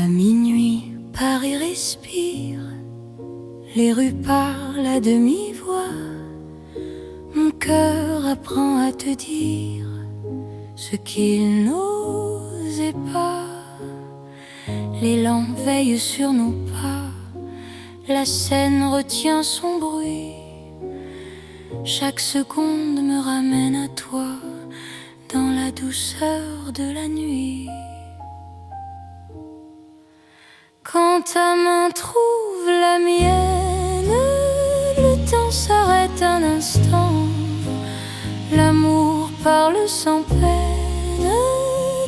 À minuit, Paris respire, les rues parlent à demi-voix. Mon cœur apprend à te dire ce qu'il n'osait pas. Les lampes veillent sur nos pas, la scène retient son bruit. Chaque seconde me ramène à toi, dans la douceur de la nuit. Quand ta main trouve la mienne, le temps s'arrête un instant. L'amour parle sans peine,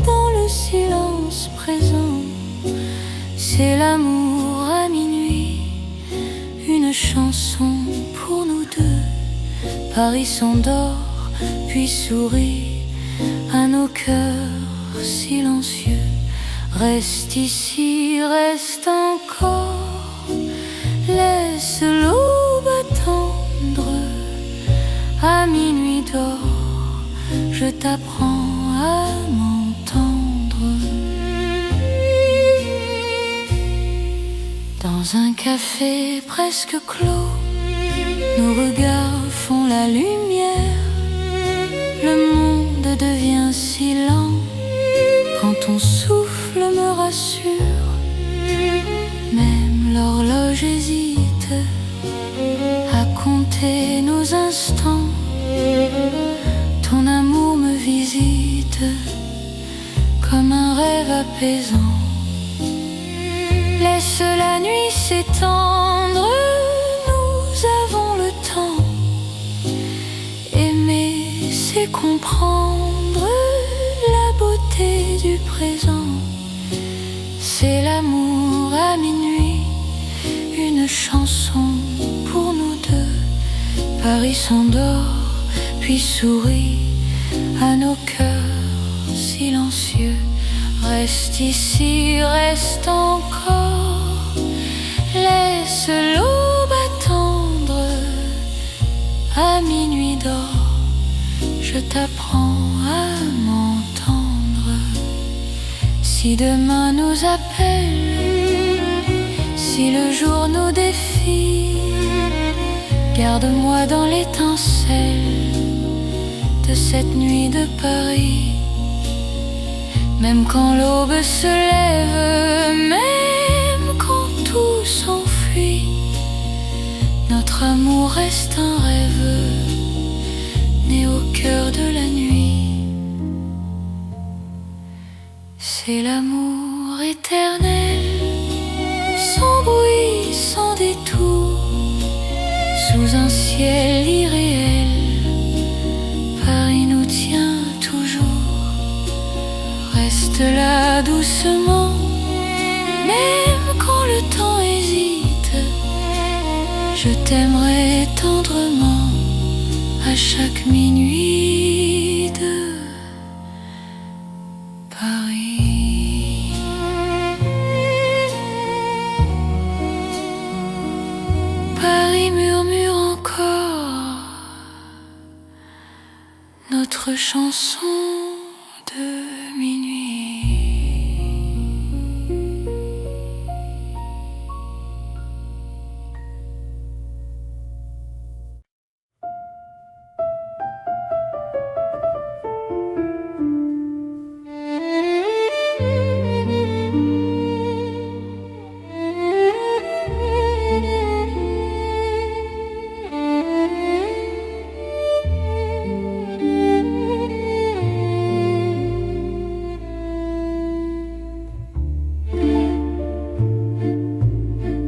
dans le silence présent. C'est l'amour à minuit, une chanson pour nous deux. Paris s'endort, puis sourit à nos cœurs silencieux. Reste ici, reste encore, laisse l'aube attendre. À minuit d'or, je t'apprends à m'entendre. Dans un café presque clos, nos regards font la lumière. Le monde devient si lent quand ton souffle me rassure. Même l'horloge hésite à compter nos instants. Ton amour me visite comme un rêve apaisant. Laisse la nuit s'étendre, nous avons le temps. Aimer, c'est comprendre la beauté du présent. C'est l'amour à minuit, une chanson pour nous deux. Paris s'endort, puis sourit à nos cœurs silencieux. Reste ici, reste encore, laisse l'aube attendre. À minuit d'or, je t'apprends à m'entendre. Si demain nous appelle, si le jour nous défie, garde-moi dans l'étincelle de cette nuit de Paris. Même quand l'aube se lève, même quand tout s'enfuit, notre amour reste un rêve né au cœur de la nuit. C'est l'amour éternel, sans bruit, sans détour, sous un ciel irréel. Paris nous tient toujours. Reste là doucement, même quand le temps hésite. Je t'aimerai tendrement à chaque minuit de Paris. Paris murmure encore notre chanson de minuit.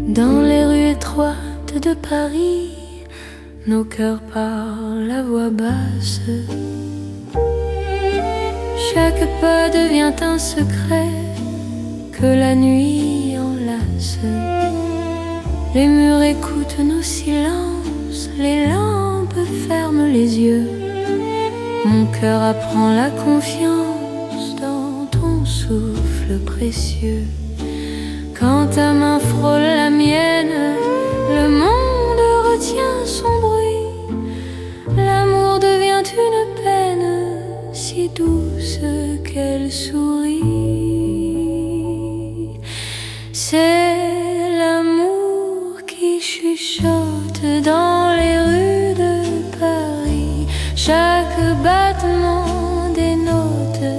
Dans les rues étroites de Paris, nos cœurs parlent à voix basse. Chaque pas devient un secret que la nuit enlace. Les murs écoutent nos silences, les lampes ferment les yeux. Mon cœur apprend la confiance dans ton souffle précieux. Quand ta main frôle la mienne, le monde retient son bruit. L'amour devient une peine si douce qu'elle sourit. C'est l'amour qui chuchote dans les rues de Paris. Chaque battement dénote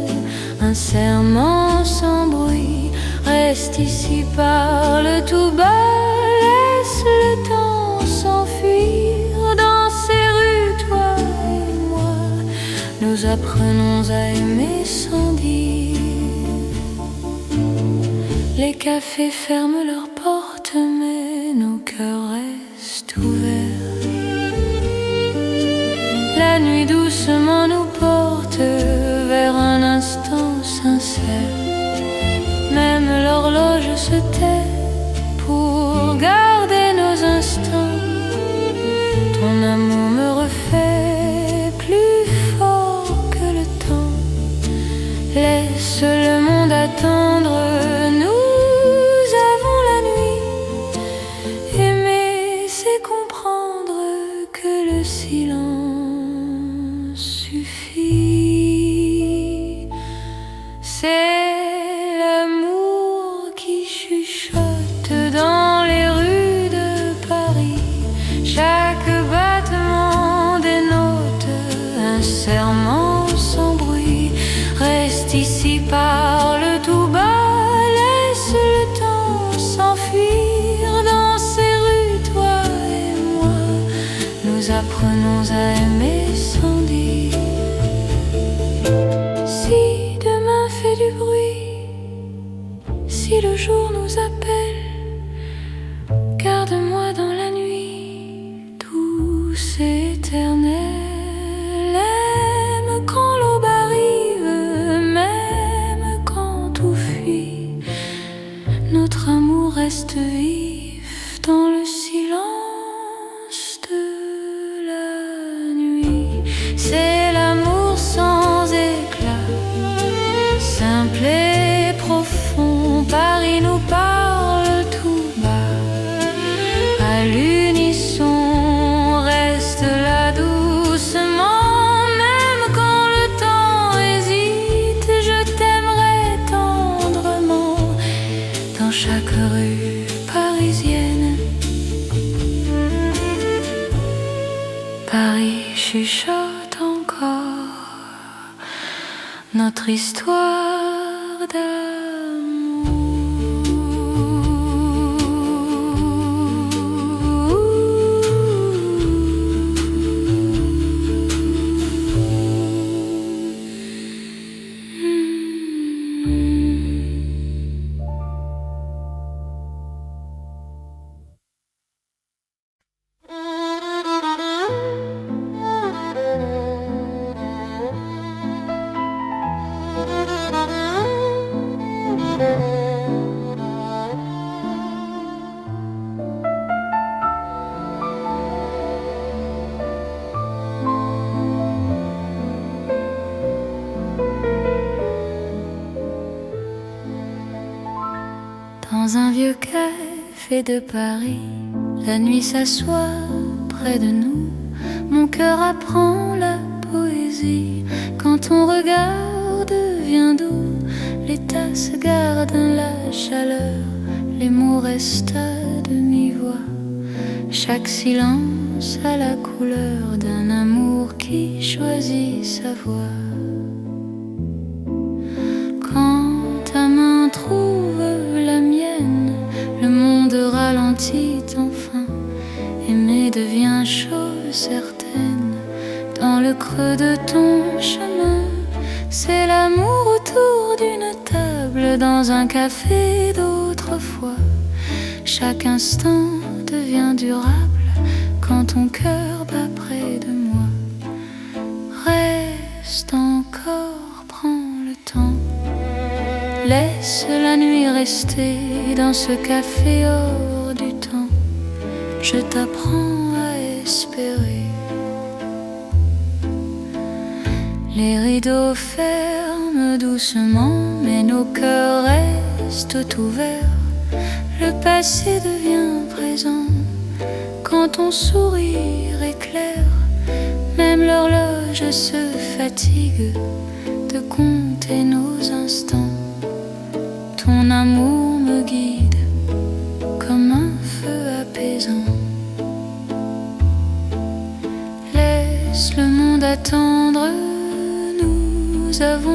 un serment sans bruit. Reste ici, parle tout bas, laisse le temps s'enfuir. Dans ces rues, toi et moi, nous apprenons à aimer sans dire. Les cafés ferment leurs portes, mais nos cœurs restent ouverts. La nuit doucement nous porte vers un instant sincère. Même l'horloge se tait pour garder nos instants. Ton amour me refait plus fort que le temps. Laisse le monde attendre, nous avons la nuit. Aimer, c'est comprendre que le silence suffit. C'est l'amour qui chuchote dans les rues de Paris. Chaque battement dénote un serment sans bruit. Reste ici, parle tout bas, laisse le temps s'enfuir. Dans ces rues, toi et moi, nous apprenons à aimer sans dire. Si demain fait du bruit, si le jour nous appelle, garde-moi dans la nuit, douce et éternelle. Aime quand l'aube arrive, même quand tout fuit. Notre amour reste vif dans le silence de la nuit. C'est l'amour sans éclat, simple et profond. Paris nous parle tout bas, à l'unisson. Reste là doucement, même quand le temps hésite. Je t'aimerai tendrement dans chaque rue parisienne. Paris chuchote encore notre histoire Dans un vieux café de Paris, la nuit s'assoit près de nous. Mon cœur apprend la poésie. Quand ton regard devient doux, les tasses gardent la chaleur. Les mots restent à demi-voix. Chaque silence a la couleur d'un amour qui choisit sa voie. Quand ta main trouve la mienne, le monde ralentit enfin. Aimer devient chose certaine. Dans le creux de ton chemin, c'est l'amour autour d'une table, dans un café d'autrefois. Chaque instant devient durable quand ton cœur bat près de moi. Reste encore, prends le temps. Laisse la nuit rester dans ce café hors du temps. Je t'apprends à espérer. Les rideaux ferment doucement, mais nos cœurs restent ouverts. Le passé devient présent quand ton sourire éclaire. Même l'horloge se fatigue de compter nos instants. Ton amour me guide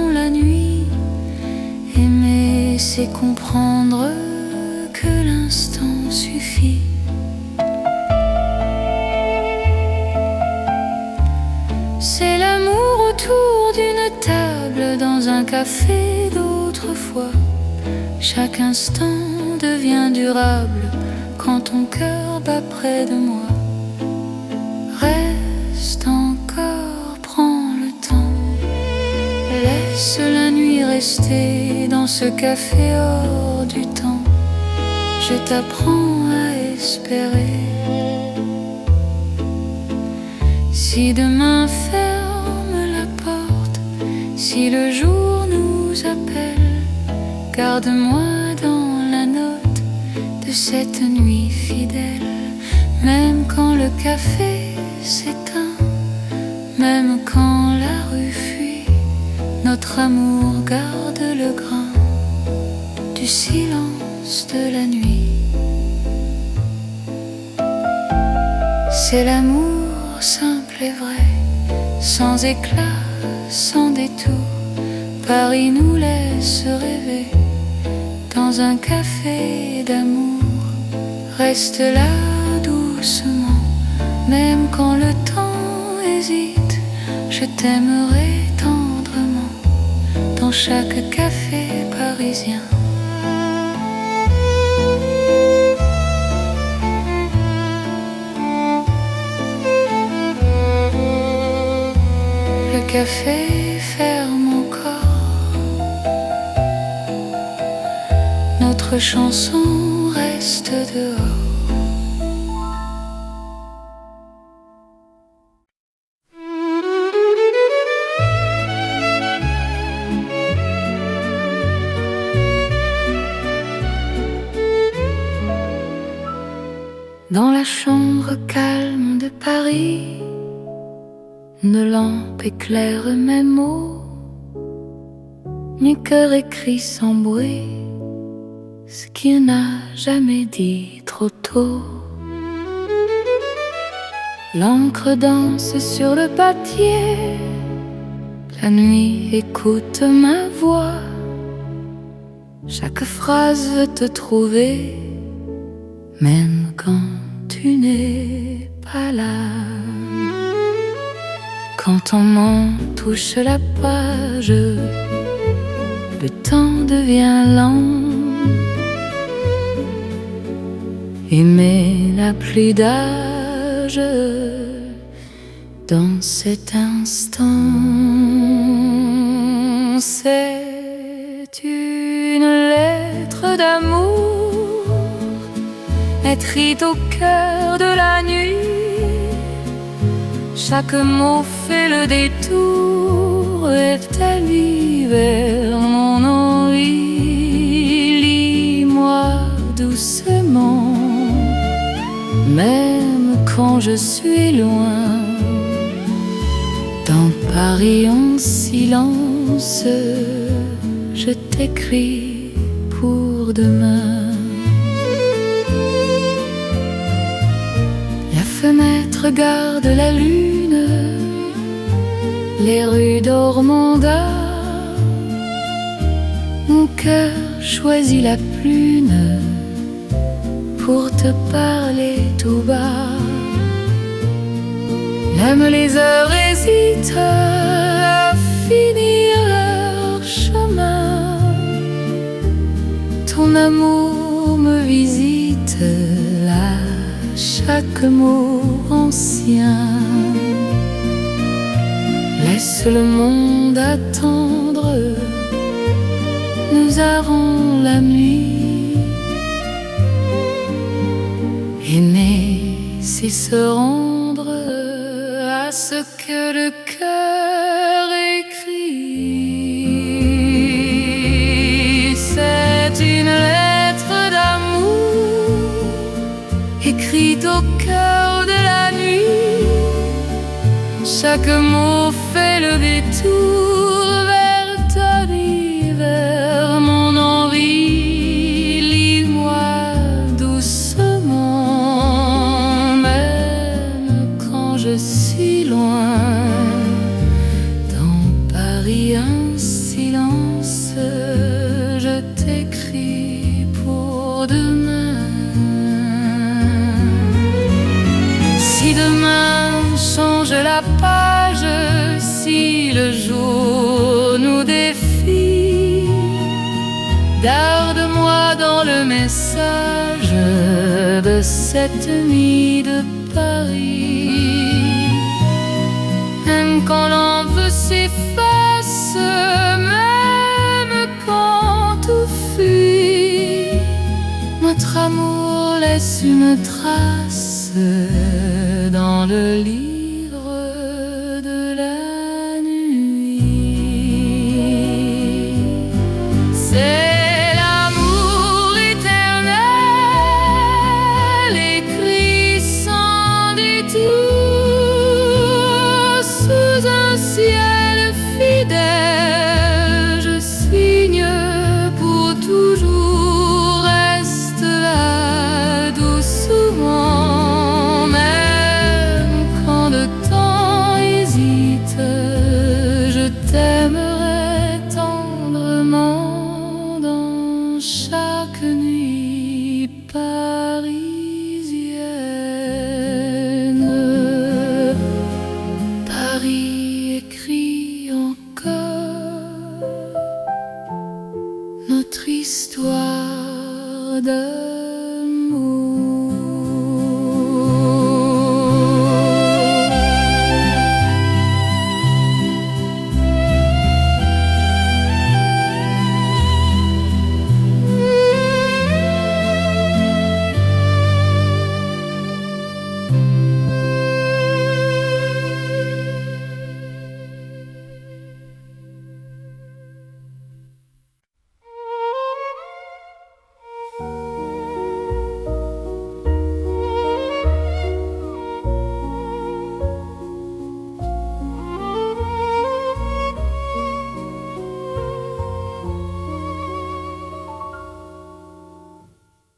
dans la nuit. Aimer, c'est comprendre que l'instant suffit. C'est l'amour autour d'une table dans un café d'autrefois. Chaque instant devient durable quand ton cœur bat près de moi. Reste encore, prends le temps. Laisse la nuit rester dans ce café hors du temps. Je t'apprends à espérer. Si demain ferme la porte, si le jour nous appelle, garde-moi dans la note de cette nuit fidèle. Même quand le café s'éteint, même quand la rue fuit, notre amour garde le grain du silence de la nuit. C'est l'amour simple et vrai, sans éclat, sans détour. Paris nous laisse rêver dans un café d'amour. Reste là doucement, même quand le temps hésite. Je t'aimerai tendrement dans chaque café parisien. Le café ferme encore, notre chanson reste dehors. Dans la chambre calme de Paris, une lampe éclaire mes mots. Mon cœur écrit sans bruit ce qu'il n'a jamais dit trop tôt. L'encre danse sur le papier, la nuit écoute ma voix. Chaque phrase veut te trouver, même quand tu n'es pas là. Quand ton main touche la page, le temps devient lent. Aimer n'a plus d'âge dans cet instant. C'est une lettre d'amour écrite au cœur de la nuit. Chaque mot fait le détour et t'allie vers mon envie. Lis-moi doucement, même quand je suis loin. Dans Paris en silence, je t'écris pour demain. La fenêtre garde la lune, les rues d'Ormanda. Mon cœur choisit la prune pour te parler tout bas. Même les heures hésitent à finir leur chemin. Ton amour me visite à chaque mot ancien. Laisse le monde attendre, nous aurons la nuit. Aimer, c'est se rendre à ce que le cœur écrit. C'est une lettre d'amour écrite au cœur de la nuit. Chaque mot fait le détour vers ta vie, vers mon envie. Lis-moi doucement, même quand je suis loin. Dans Paris ainsi le jour nous défie, garde-moi dans le message de cette nuit de Paris. Même quand l'enfeu s'efface, même quand tout fuit, notre amour laisse une trace dans le livre de la nuit. C'est l'amour éternel, écrit sans détour, sous un ciel fidèle. Je signe pour toujours, reste là doucement, même quand le temps hésite. Je t'aimerai tendrement dans chaque nuit parisienne. Paris écrit encore notre histoire d'amour.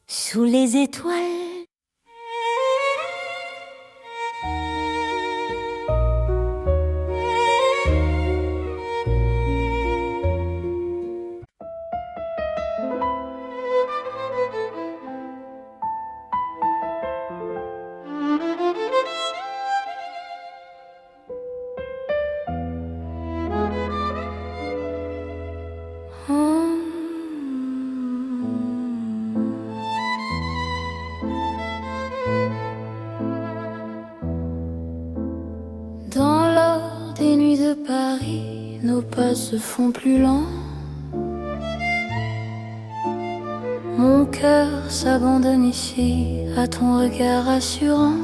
Sous les étoiles, Dans l'or des nuits de Paris, nos pas se font plus lents. Mon cœur s'abandonne ici à ton regard rassurant.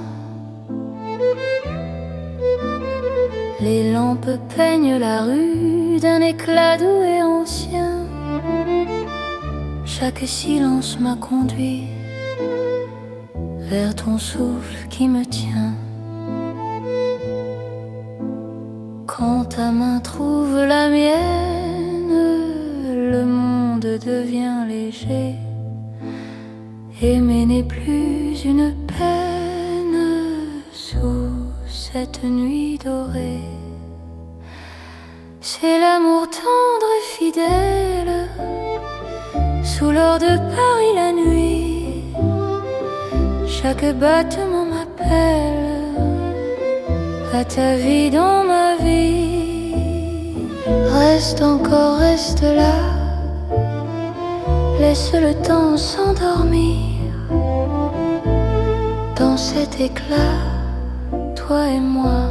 Les lampes peignent la rue d'un éclat doux et ancien. Chaque silence m'a conduit vers ton souffle qui me tient. Quand ta main trouve la mienne, le monde devient léger. Aimer n'est plus une peine sous cette nuit dorée. C'est l'amour tendre et fidèle sous l'or de Paris la nuit. Chaque battement m'appelle à ta vie dans ma vie. Reste encore, reste là, laisse le temps s'endormir. Dans cet éclat, toi et moi,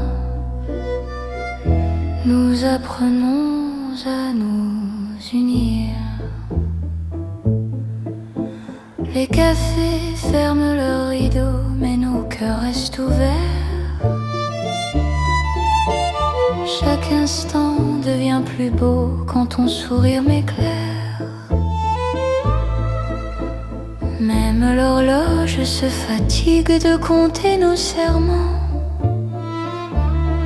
nous apprenons à nous unir. Les cafés ferment leurs rideaux, mais nos cœurs restent ouverts. Chaque instant devient plus beau quand ton sourire m'éclaire. Même l'horloge se fatigue de compter nos serments.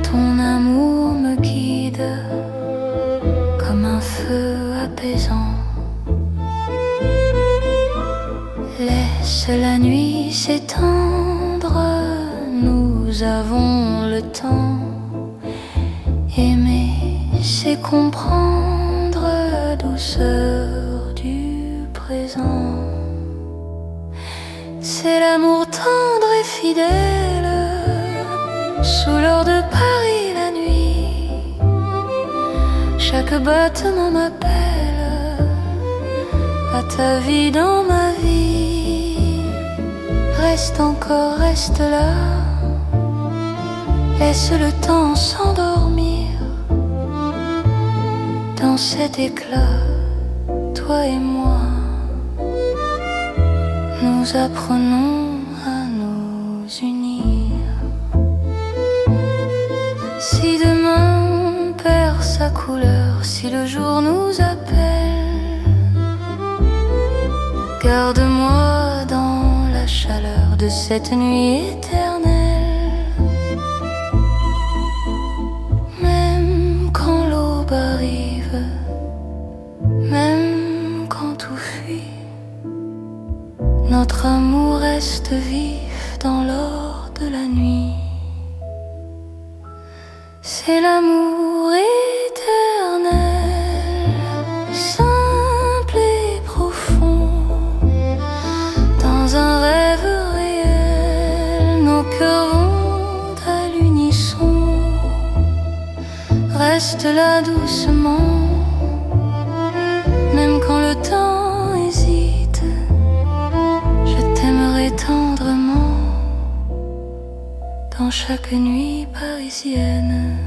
Ton amour me guide comme un feu apaisant. Laisse la nuit s'étendre, nous avons le temps. Aimer, c'est comprendre la douceur du présent. C'est l'amour tendre et fidèle sous l'or de Paris la nuit. battements m'appellent à ta vie dans ma vie. Reste encore, reste là. Laisse le temps s'endormir dans cet éclat. Toi et moi, nous apprenons à nous unir. Si demain perd sa couleur, si le jour nous appelle, garde-moi dans la chaleur de cette nuit éternelle. Même quand l'aube arrive, même quand tout fuit, notre amour reste vif dans l'or de la nuit. C'est l'amour éternel, simple et profond. Dans un rêve réel, nos cœurs vont à l'unisson. Reste là doucement, même quand le temps hésite. Je t'aimerai tendrement dans chaque nuit parisienne.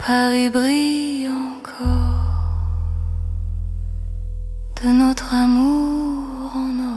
Paris brille encore de notre amour en or.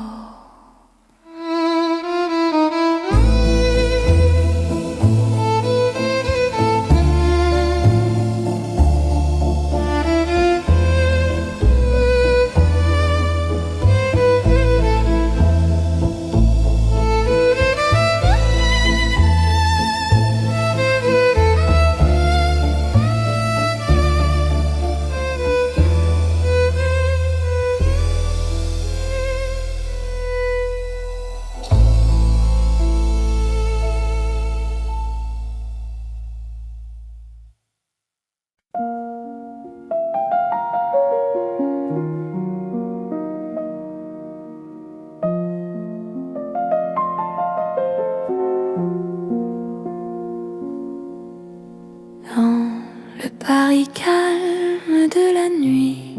Paris calme de la nuit,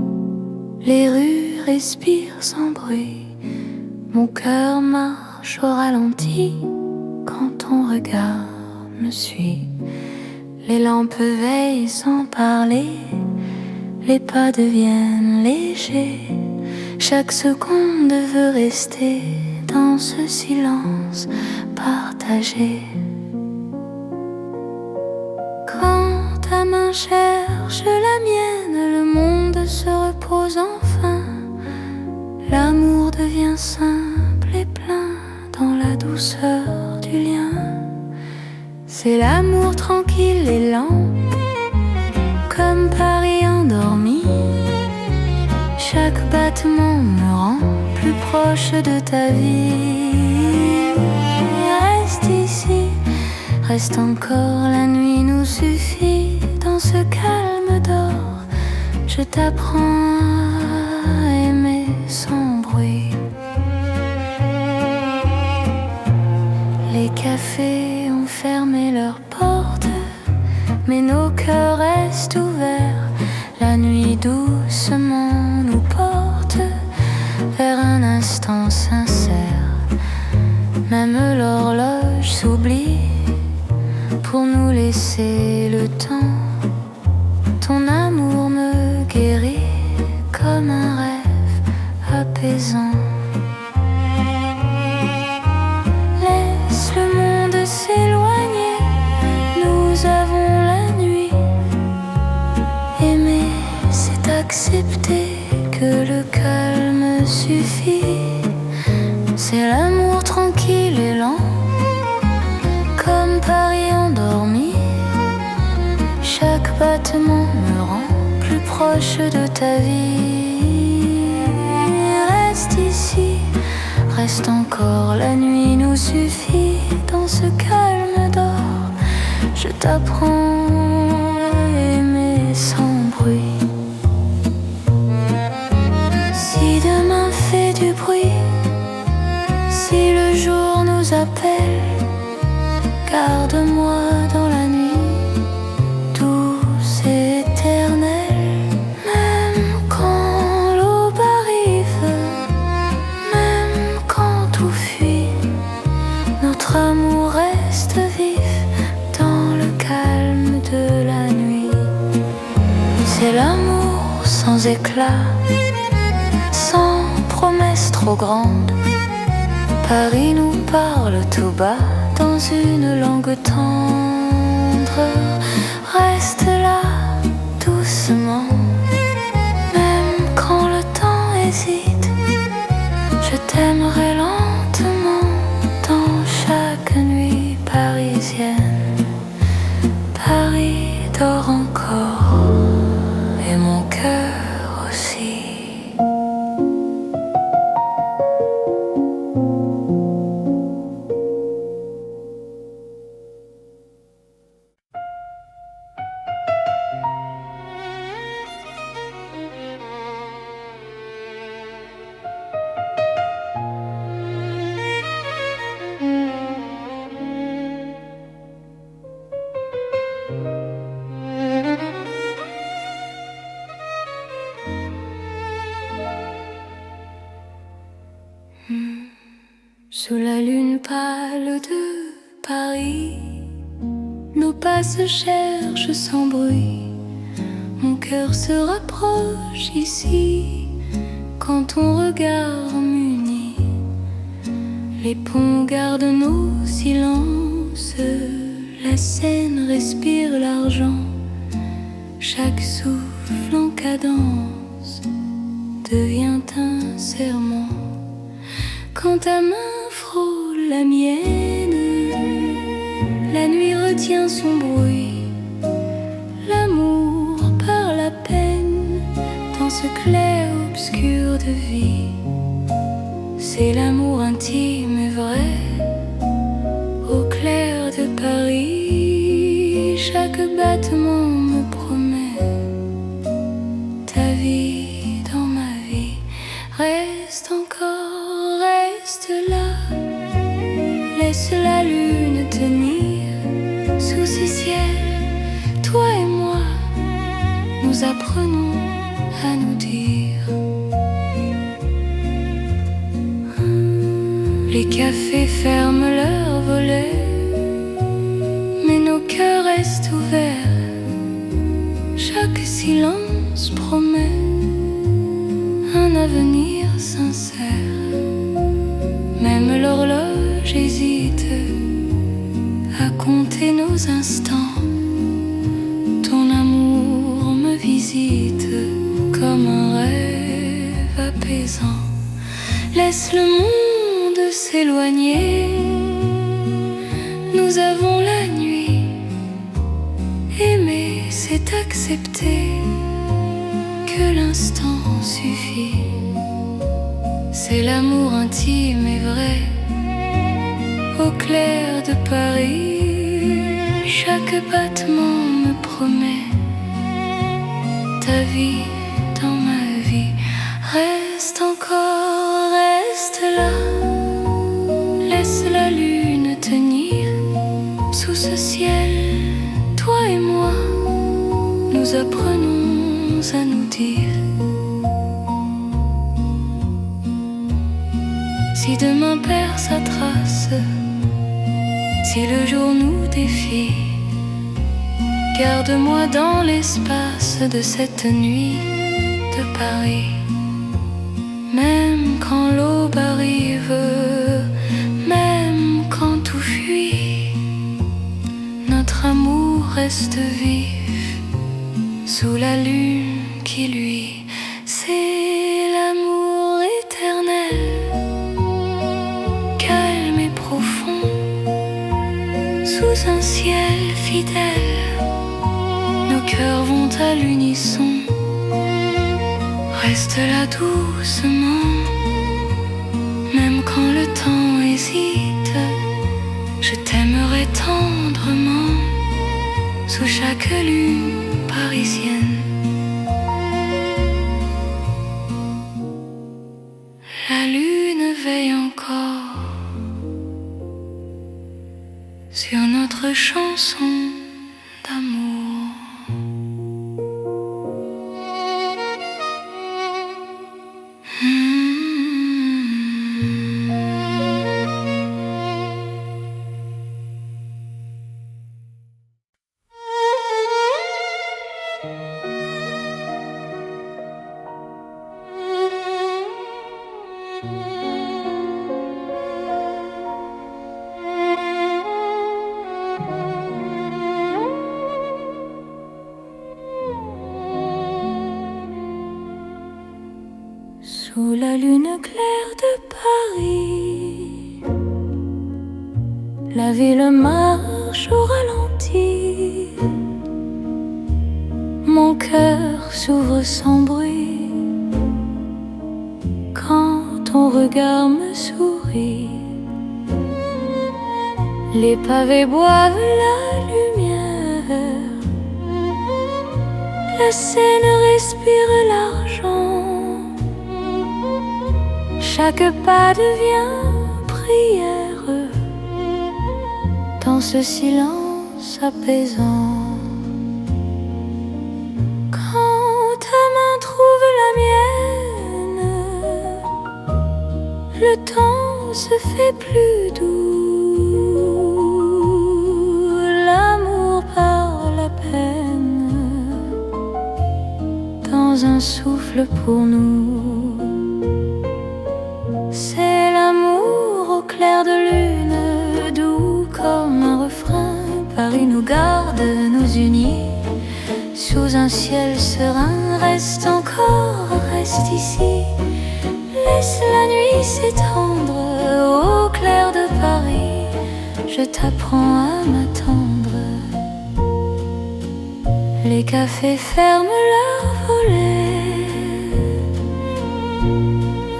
les rues respirent sans bruit. Mon cœur marche au ralenti quand ton regard me suit. Les lampes veillent sans parler, les pas deviennent légers. Chaque seconde veut rester dans ce silence partagé. Ta main cherche la mienne, le monde se repose enfin. L'amour devient simple et plein dans la douceur du lien. C'est l'amour tranquille et lent, comme Paris endormi. Chaque battement me rend plus proche de ta vie. Reste ici, reste encore, la nuit nous suffit. Dans ce calme d'or, je t'apprends à aimer sans bruit. Les cafés ont fermé leurs portes, mais nos cœurs restent ouverts. La nuit doucement nous porte vers un instant sincère. Même l'horloge s'oublie pour nous laisser le temps. Ton amour me guérit comme un rêve apaisant. Laisse le monde s'éloigner, nous avons la nuit. Aimer, c'est accepter que le calme suffit. C'est l'amour tranquille et lent, comme Paris endormi. Chaque battement me rend plus proche de ta vie. Reste ici, reste encore, la nuit nous suffit. Dans ce calme d'or, je t'apprends à aimer sans bruit. Si demain fait du bruit, si le jour nous appelle, garde-moi dans la nuit douce et éternelle. sans éclat, sans promesse trop grande. Paris nous parle tout bas dans une langue tendre. Reste là doucement, même quand le temps hésite. Je t'aimerai lentement dans chaque nuit parisienne. Paris dort encore et mon cœur aussi. Sous la lune pâle de Paris, nos pas se cherchent sans bruit. Mon cœur se rapproche ici quand ton regard m'unit. Les ponts gardent nos silences, la Seine respire l'argent. Chaque souffle en cadence devient un serment. Quand ta main frôle la mienne, la nuit retient son bruit. L'amour par la peine dans ce clair-obscur de vie. C'est l'amour intime et vrai au clair de Paris. Chaque battement me promet ta vie dans ma vie. Reste encore, reste là. Laisse la lune tenir sous ces ciels. Toi et moi, nous apprenons à nous dire. Les cafés ferment leurs volets, mais nos cœurs restent ouverts. Chaque silence promet un avenir sincère. Même l'horloge hésite à compter nos instants. Ton amour me visite comme un rêve apaisant. Laisse le monde s'éloigner. Nous avons la nuit. Aimer, c'est accepter que l'instant suffit. C'est l'amour intime et vrai au clair de Paris. Chaque battement me promet ta vie dans ma vie. Reste encore, reste là. Laisse la lune tenir sous ce ciel. Toi et moi, nous apprenons à nous dire. Si demain perd sa trace, si le jour nous défie, garde-moi dans l'espace de cette nuit de Paris. Même quand l'aube arrive, même quand tout fuit, notre amour reste vif sous la lune qui luit. C'est l'amour éternel, calme et profond, sous un ciel fidèle. Nos cœurs vont à l'unisson. Reste là doucement, même quand le temps hésite. Je t'aimerai tendrement sous chaque lune parisienne. La lune veille encore sur notre chanson d'amour. Sous la lune claire de Paris, la ville marche au ralenti. Mon cœur s'ouvre sans bruit quand ton regard me sourit. Les pavés boivent la lumière, la Seine respire l'argent. Chaque pas devient prière dans ce silence apaisant. Quand ta main trouve la mienne, le temps se fait plus doux. L'amour par la peine dans un souffle pour nous. C'est l'amour au clair de lune, doux comme un refrain. Paris nous garde, nous unit sous un ciel serein. Reste encore, reste ici. Laisse la nuit s'étendre au clair de Paris. Je t'apprends à m'attendre. Les cafés ferment leurs volets,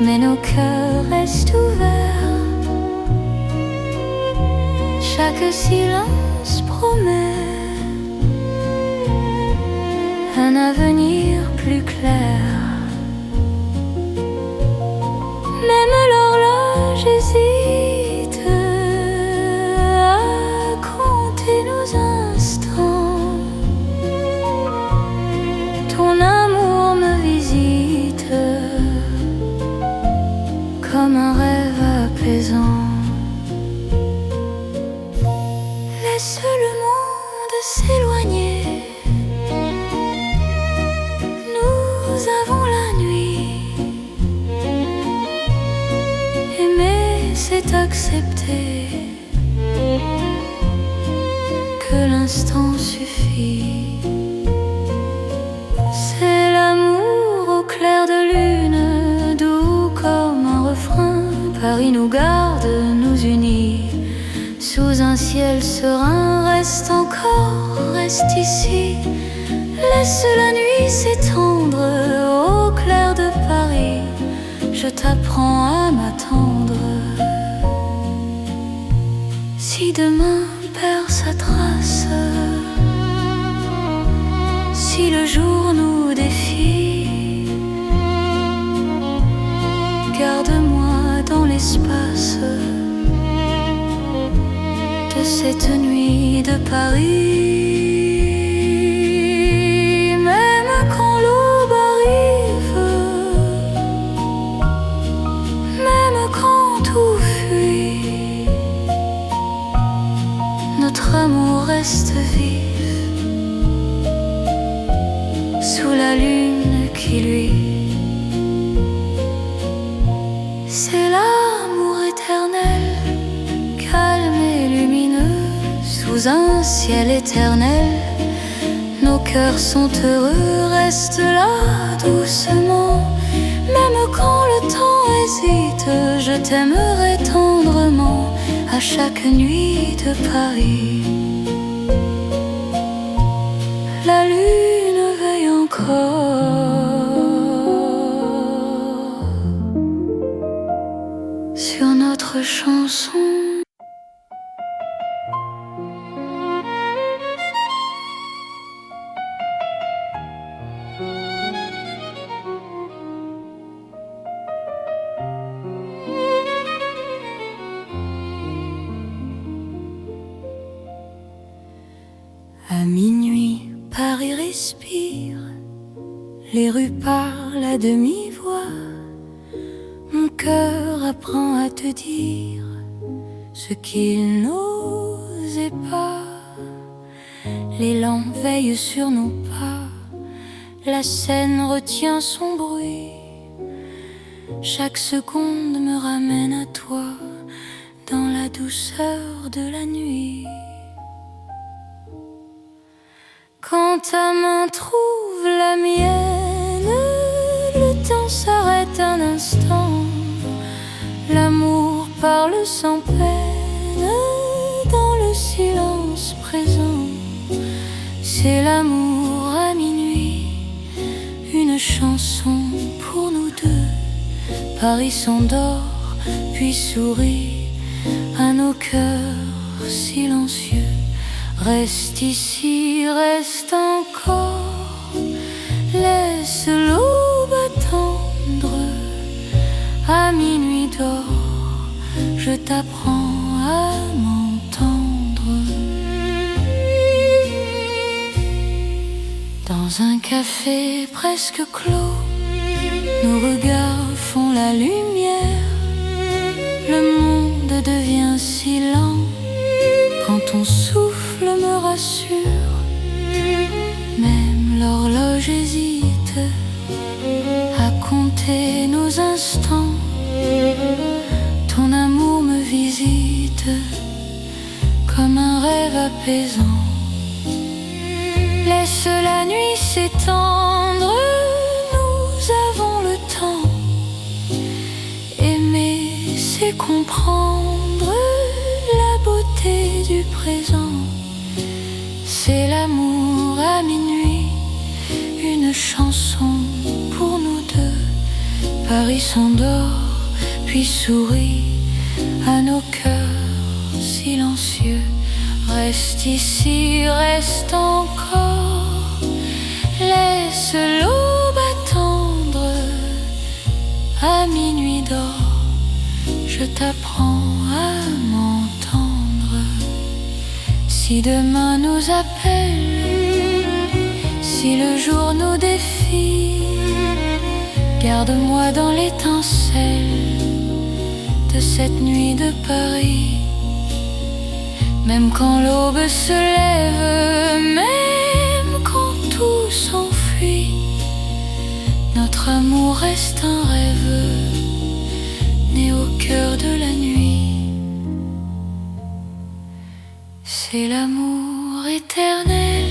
mais nos cœurs restent ouverts. Chaque silence promet un avenir plus clair. Même l'horloge hésite à compter nos instants. Ton amour me visite comme un rêve apaisant. Laisse le monde s'éloigner. Nous avons la nuit. Aimer, c'est accepter que l'instant suffit. C'est l'amour au clair de lune, doux comme un refrain. Paris nous garde, nous unit sous un ciel serein. Reste encore, reste ici. Laisse la nuit s'étendre au clair de Paris. Je t'apprends à m'attendre. Si demain perd sa trace, si le jour nous défie, garde-moi dans l'espace de cette nuit de Paris. Même quand l'aube arrive, même quand tout fuit, notre amour reste vif sous la lune qui luit. C'est l'amour éternel, calme et lumineux, sous un ciel éternel. Nos cœurs sont heureux, reste là doucement. Même quand le temps hésite, je t'aimerai tendrement à chaque nuit de Paris. La lune veille encore sur notre chanson. À minuit, Paris respire, les rues parlent à demi-voix. Mon cœur apprend à te dire ce qu'il n'osait pas. L'élan veille sur nos pas, la Seine retient son bruit. Chaque seconde me ramène à toi dans la douceur de la nuit. Quand ta main trouve la mienne, le temps s'arrête un instant. L'amour parle sans peine dans le silence présent. C'est l'amour à minuit, une chanson pour nous deux. Paris s'endort, puis sourit à nos cœurs silencieux. Reste ici, reste encore, laisse l'aube attendre. À minuit d'or, je t'apprends à m'entendre. Dans un café presque clos, nos regards font la lumière. Le monde devient si lent quand ton souffle me rassure. Même l'horloge hésite à compter nos instants. Ton amour me visite comme un rêve apaisant. Laisse la nuit s'étendre, nous avons le temps. Aimer, c'est comprendre la beauté du présent. C'est l'amour à minuit, une chanson pour nous deux. Paris s'endort, puis sourit à nos cœurs silencieux. Reste ici, reste encore, laisse l'aube attendre. À minuit d'or, je t'apprends à m'entendre. Si demain nous appelle, si le jour nous défie, garde-moi dans l'étincelle de cette nuit de Paris. Même quand l'aube se lève, même quand tout s'enfuit, notre amour reste un rêve né au cœur de la nuit. C'est l'amour éternel,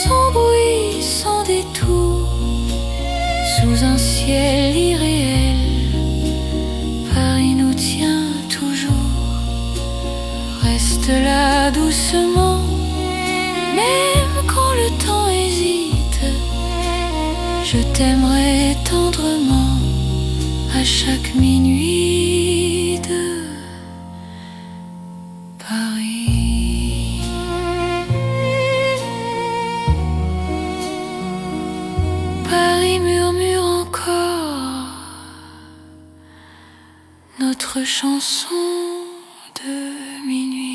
sans bruit, sans détour, sous un ciel irréel. Paris nous tient toujours. Reste là doucement, même quand le temps hésite. Je t'aimerai tendrement à chaque minuit de Paris. Paris murmure encore notre chanson de minuit.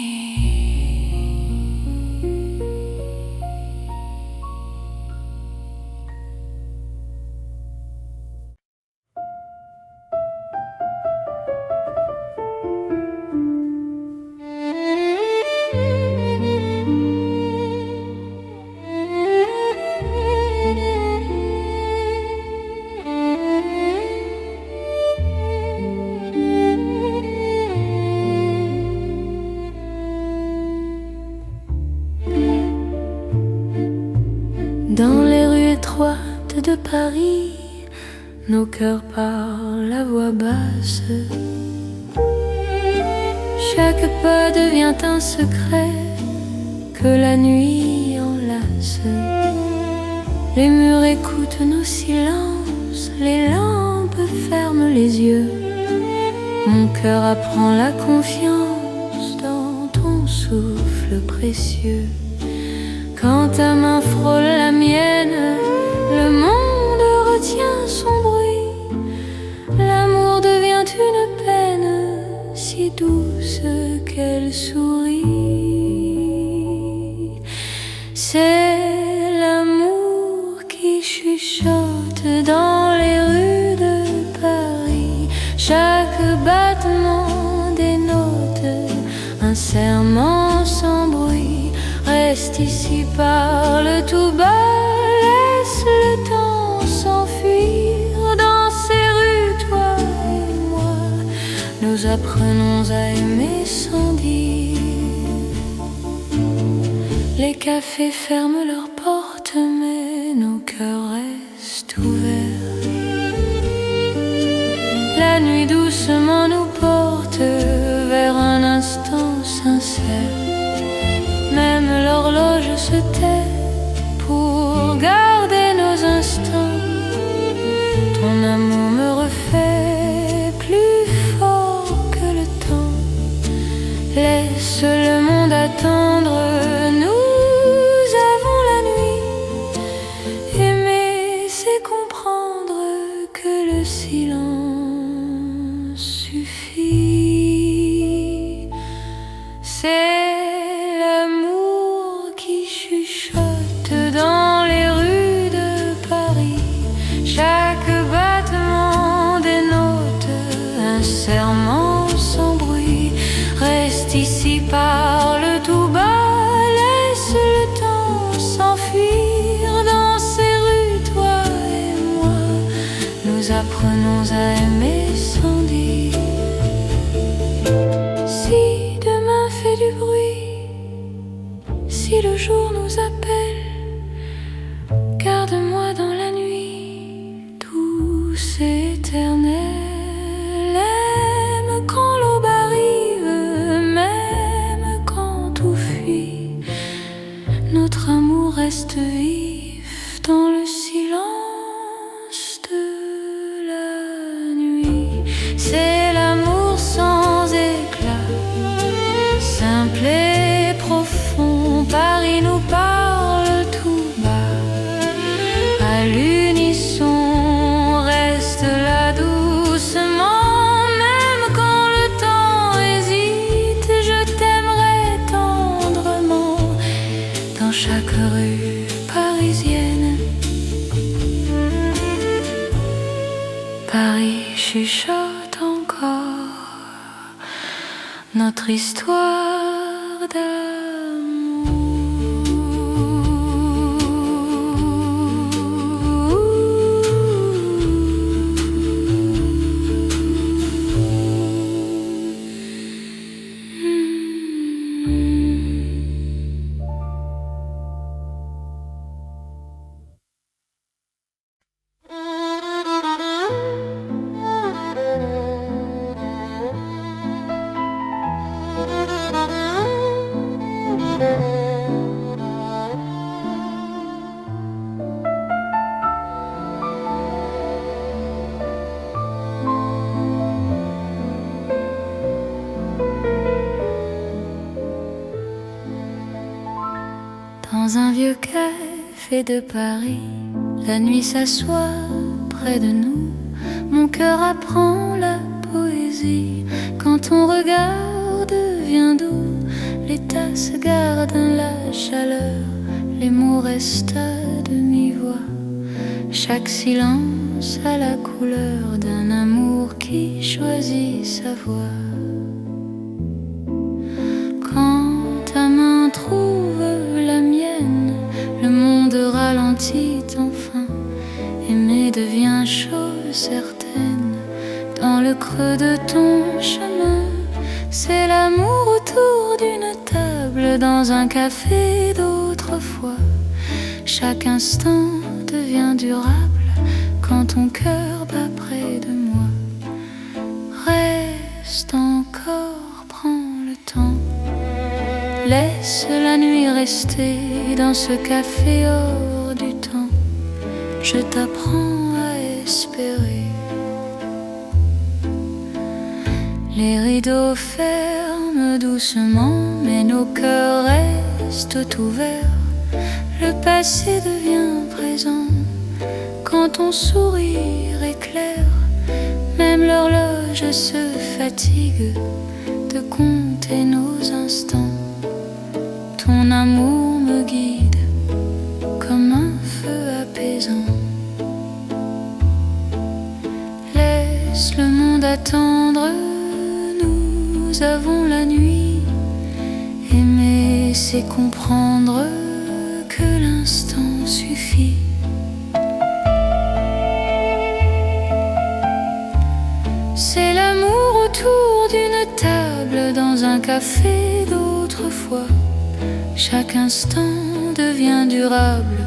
Dans les rues étroites de Paris, nos cœurs parlent à voix basse. Chaque pas devient un secret que la nuit enlace. Les murs écoutent nos silences, les lampes ferment les yeux. Mon cœur apprend la confiance dans ton souffle précieux. Quand ta main frôle la mienne, le monde retient son bruit. L'amour devient une peine si douce qu'elle sourit. C'est l'amour qui chuchote dans les rues de Paris. Chaque battement dénote un serment sans bruit. Reste ici, parle tout bas, laisse le temps s'enfuir dans ces rues apprenons à aimer sans dire. Les cafés ferment leurs portes, mais nos cœurs restent ouverts. La nuit doucement nous porte vers un instant sincère. Même l'horloge se tait pour garder nos instants. Ton amour me refait plus fort que le temps. Laisse le monde attendre, nous avons la nuit. Aimer, c'est comprendre que le silence suffit. C'est l'amour qui chuchote dans les rues de Paris. Chaque battement dénote un serment sans bruit. Reste ici, parle tout bas, laisse le temps s'enfuir. Dans ces rues, toi et moi, nous apprenons à aimer sans dire. Si demain fait du bruit, si le jour nous appelle, garde-moi dans la nuit, douce et éternelle. Aime quand l'aube arrive, même quand tout fuit. Notre amour reste vif dans le silence de la nuit. C'est l'amour sans éclat, simple et profond. Paris nous parle tout bas, à l'unisson. Reste là doucement, même quand le temps hésite. Je t'aimerai tendrement dans chaque rue parisienne. Paris chuchote encore notre histoire Dans un vieux café de Paris, la nuit s'assoit près de nous. Mon cœur apprend la poésie. Quand ton regard devient doux, les tasses gardent la chaleur. Les mots restent à demi-voix. Chaque silence a la couleur d'un amour qui choisit sa voie. Quand ta main trouve la mienne, le monde ralentit enfin. Aimer devient chose certaine. Dans le creux de ton chemin, c'est l'amour autour d'une table, dans un café d'autrefois. Chaque instant devient durable quand ton cœur bat près de moi. Reste encore, prends le temps. Laisse la nuit rester dans ce café hors du temps. Je t'apprends à espérer. Les rideaux ferment doucement, mais nos cœurs restent ouverts. Le passé devient présent quand ton sourire éclaire. Même l'horloge se fatigue de compter nos instants. Ton amour me guide comme un feu apaisant. Laisse le monde attendre, nous avons la nuit. Aimer, c'est comprendre que l'instant suffit. C'est l'amour autour d'une table dans un café d'autrefois. Chaque instant devient durable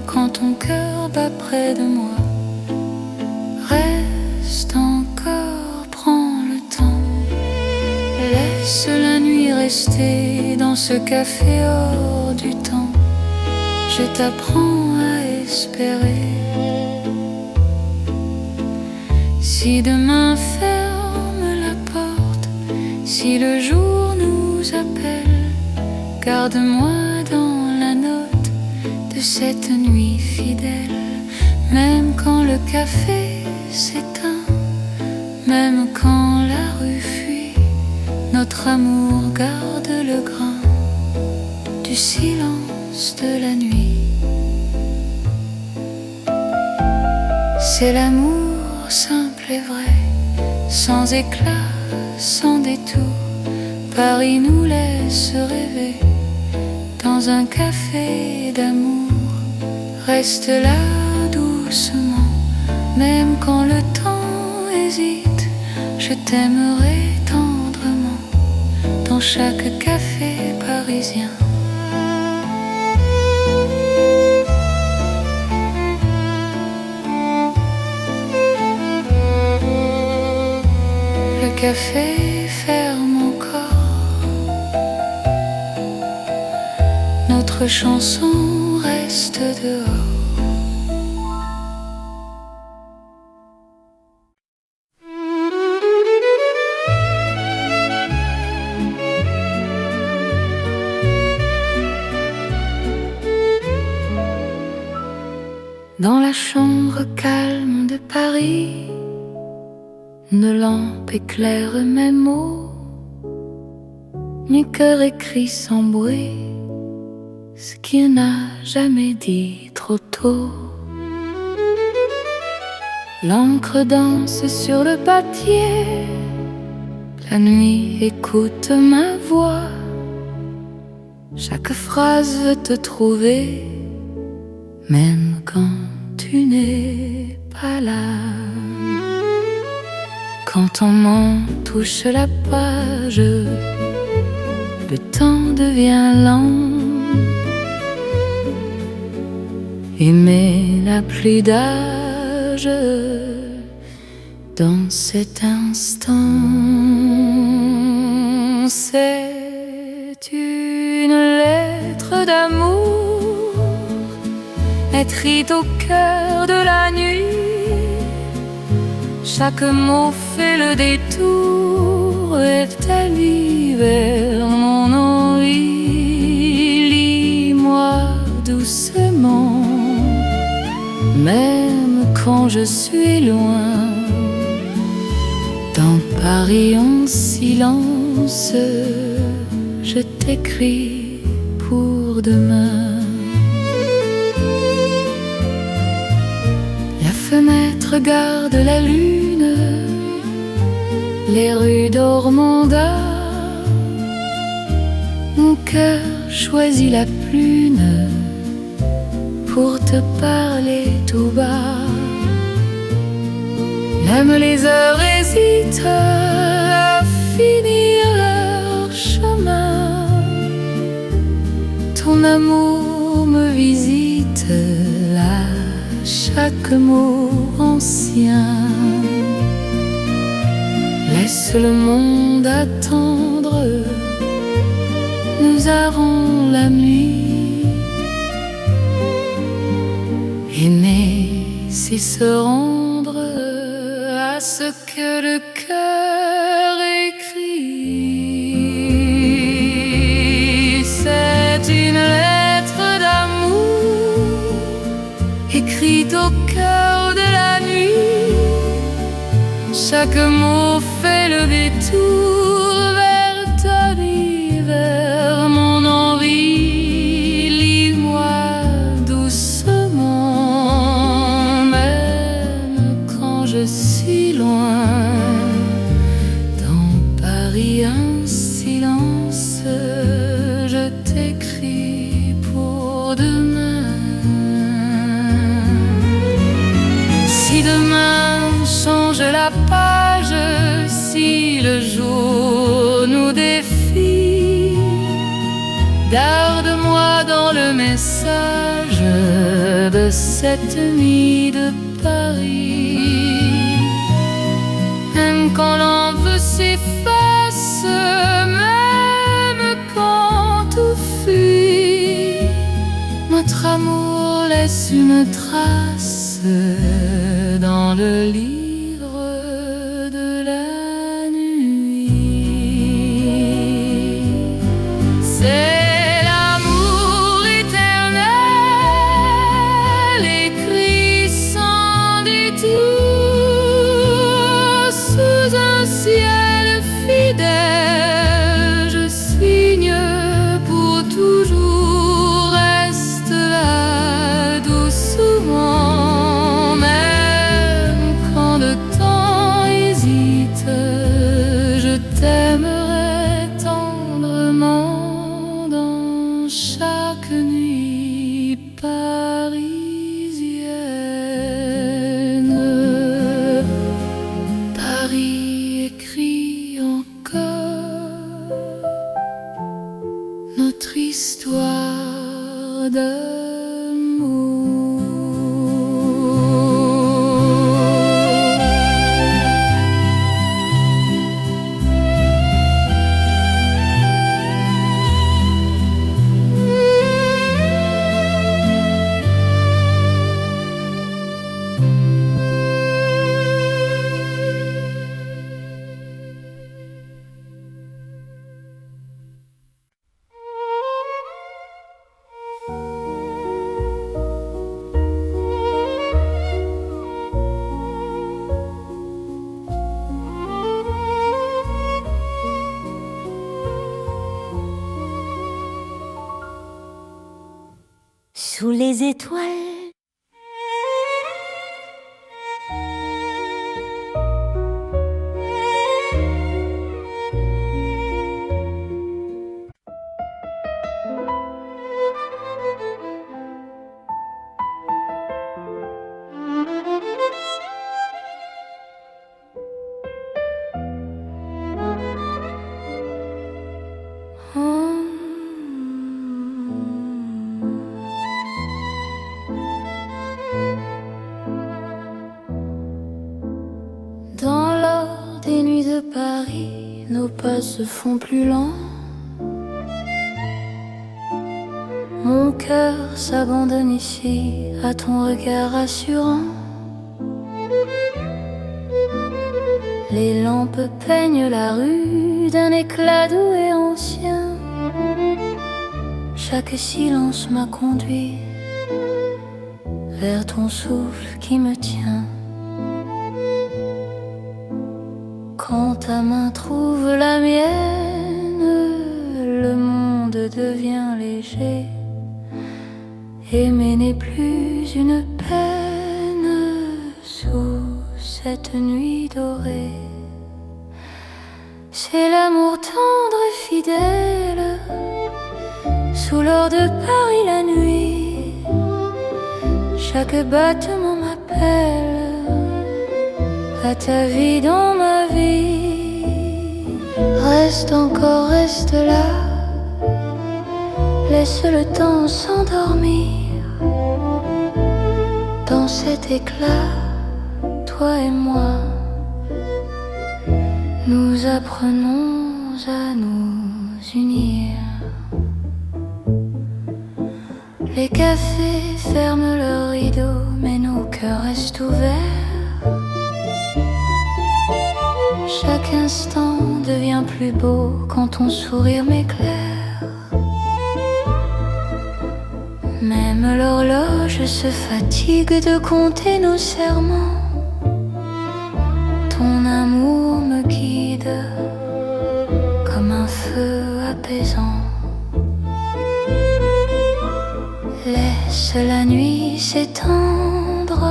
quand ton cœur bat près de moi. Reste encore, prends le temps. Laisse la nuit rester dans ce café hors du temps. Je t'apprends à espérer. Si demain ferme la porte, si le jour nous appelle, garde-moi dans la note de cette nuit fidèle. Même quand le café s'éteint, même quand la rue fuit, notre amour garde le grain du silence de la nuit. C'est l'amour simple et vrai, sans éclat, sans détour. Paris nous laisse rêver dans un café d'amour. Reste là doucement, même quand le temps hésite. Je t'aimerai tendrement dans chaque café parisien. Le café ferme encore, notre chanson reste dehors. Dans la chambre calme de Paris, une lampe éclaire mes mots. Mon cœur écrit sans bruit ce qu'il n'a jamais dit trop tôt. L'encre danse sur le papier, la nuit écoute ma voix. Chaque phrase veut te trouver, même quand tu n'es pas là. Quand ton main touche la page, le temps devient lent. Aimer n'a plus d'âge dans cet instant. C'est une lettre d'amour écrite au cœur de la nuit. Chaque mot fait le détour et t'allie vers mon envie. Lis-moi doucement, même quand je suis loin. Dans Paris en silence, je t'écris pour demain. La fenêtre garde la lune, les rues d'Ormanda. Mon cœur choisit la prune pour te parler tout bas. Même les heures hésitent à finir leur chemin. Ton amour me visite à chaque mot ancien. Laisse le monde attendre, nous aurons la nuit. Aimer, c'est se rendre à ce que le cœur écrit. C'est une lettre d'amour écrite au cœur de la nuit. Chaque mot fait le détour vers ta vie, vers mon envie. Lis-moi doucement, même quand je suis loin. Dans Paris un silence, je t'écris pour demain. Si demain change la page, si le jour nous au défi. Garde-moi dans le message de cette nuit de Paris. Même quand l'envie s'efface, même quand tout fuit, notre amour laisse une trace dans le livre de la nuit. C'est l'amour éternel, écrit sans détour, sous un ciel fidèle. Je signe pour toujours, reste là doucement. Même quand le temps hésite, je t'aimerai tendrement dans chaque nuit parisienne. Paris écrit encore notre histoire d'amour. Sous les étoiles, Dans l'or des nuits de Paris, nos pas se font plus lents. Mon cœur s'abandonne ici à ton regard rassurant. Les lampes peignent la rue d'un éclat doux et ancien. Chaque silence m'a conduit vers ton souffle qui me tient. Quand ta main trouve la mienne, le monde devient léger. Aimer n'est plus une peine sous cette nuit dorée. C'est l'amour tendre et fidèle sous l'or de Paris la nuit. Chaque battement m'appelle à ta vie dans ma vie. Reste encore, reste là, laisse le temps s'endormir. Dans cet éclat, toi et moi, nous apprenons à nous unir. Les cafés ferment leurs rideaux, mais nos cœurs restent ouverts. Chaque instant devient plus beau quand ton sourire m'éclaire. Même l'horloge se fatigue de compter nos serments. Ton amour me guide comme un feu apaisant. Laisse la nuit s'étendre,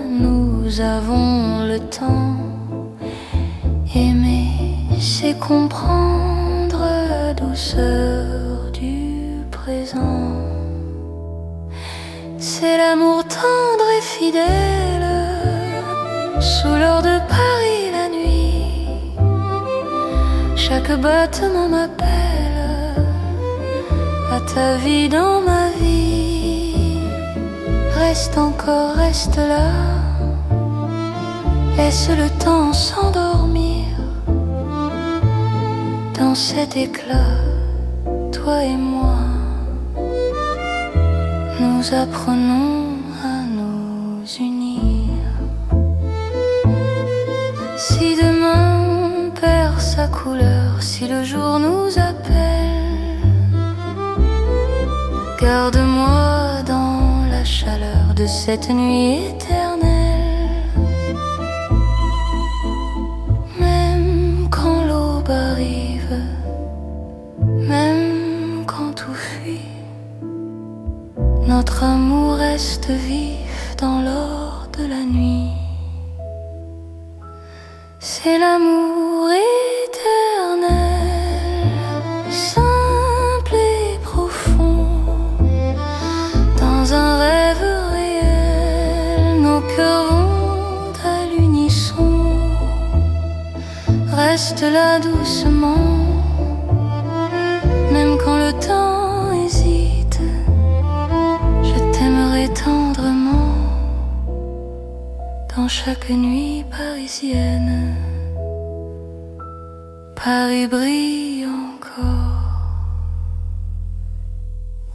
nous avons le temps. Aimer, c'est comprendre la douceur du présent. C'est l'amour tendre et fidèle sous l'or de Paris la nuit. Chaque battement m'appelle à ta vie dans ma vie. Reste encore, reste là. Laisse le temps s'endormir dans cet éclat. Toi et moi, nous apprenons à nous unir. Si demain perd sa couleur, si le jour nous appelle, garde-moi dans la chaleur de cette nuit éternelle. Même quand l'aube arrive, même quand tout fuit, notre amour reste vif dans l'or de la nuit. C'est l'amour éternel, simple et profond. Dans un rêve réel, nos cœurs vont à l'unisson. Reste là doucement, même quand le temps hésite. Je t'aimerai tendrement dans chaque nuit parisienne. Paris brille encore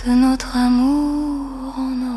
de notre amour en or.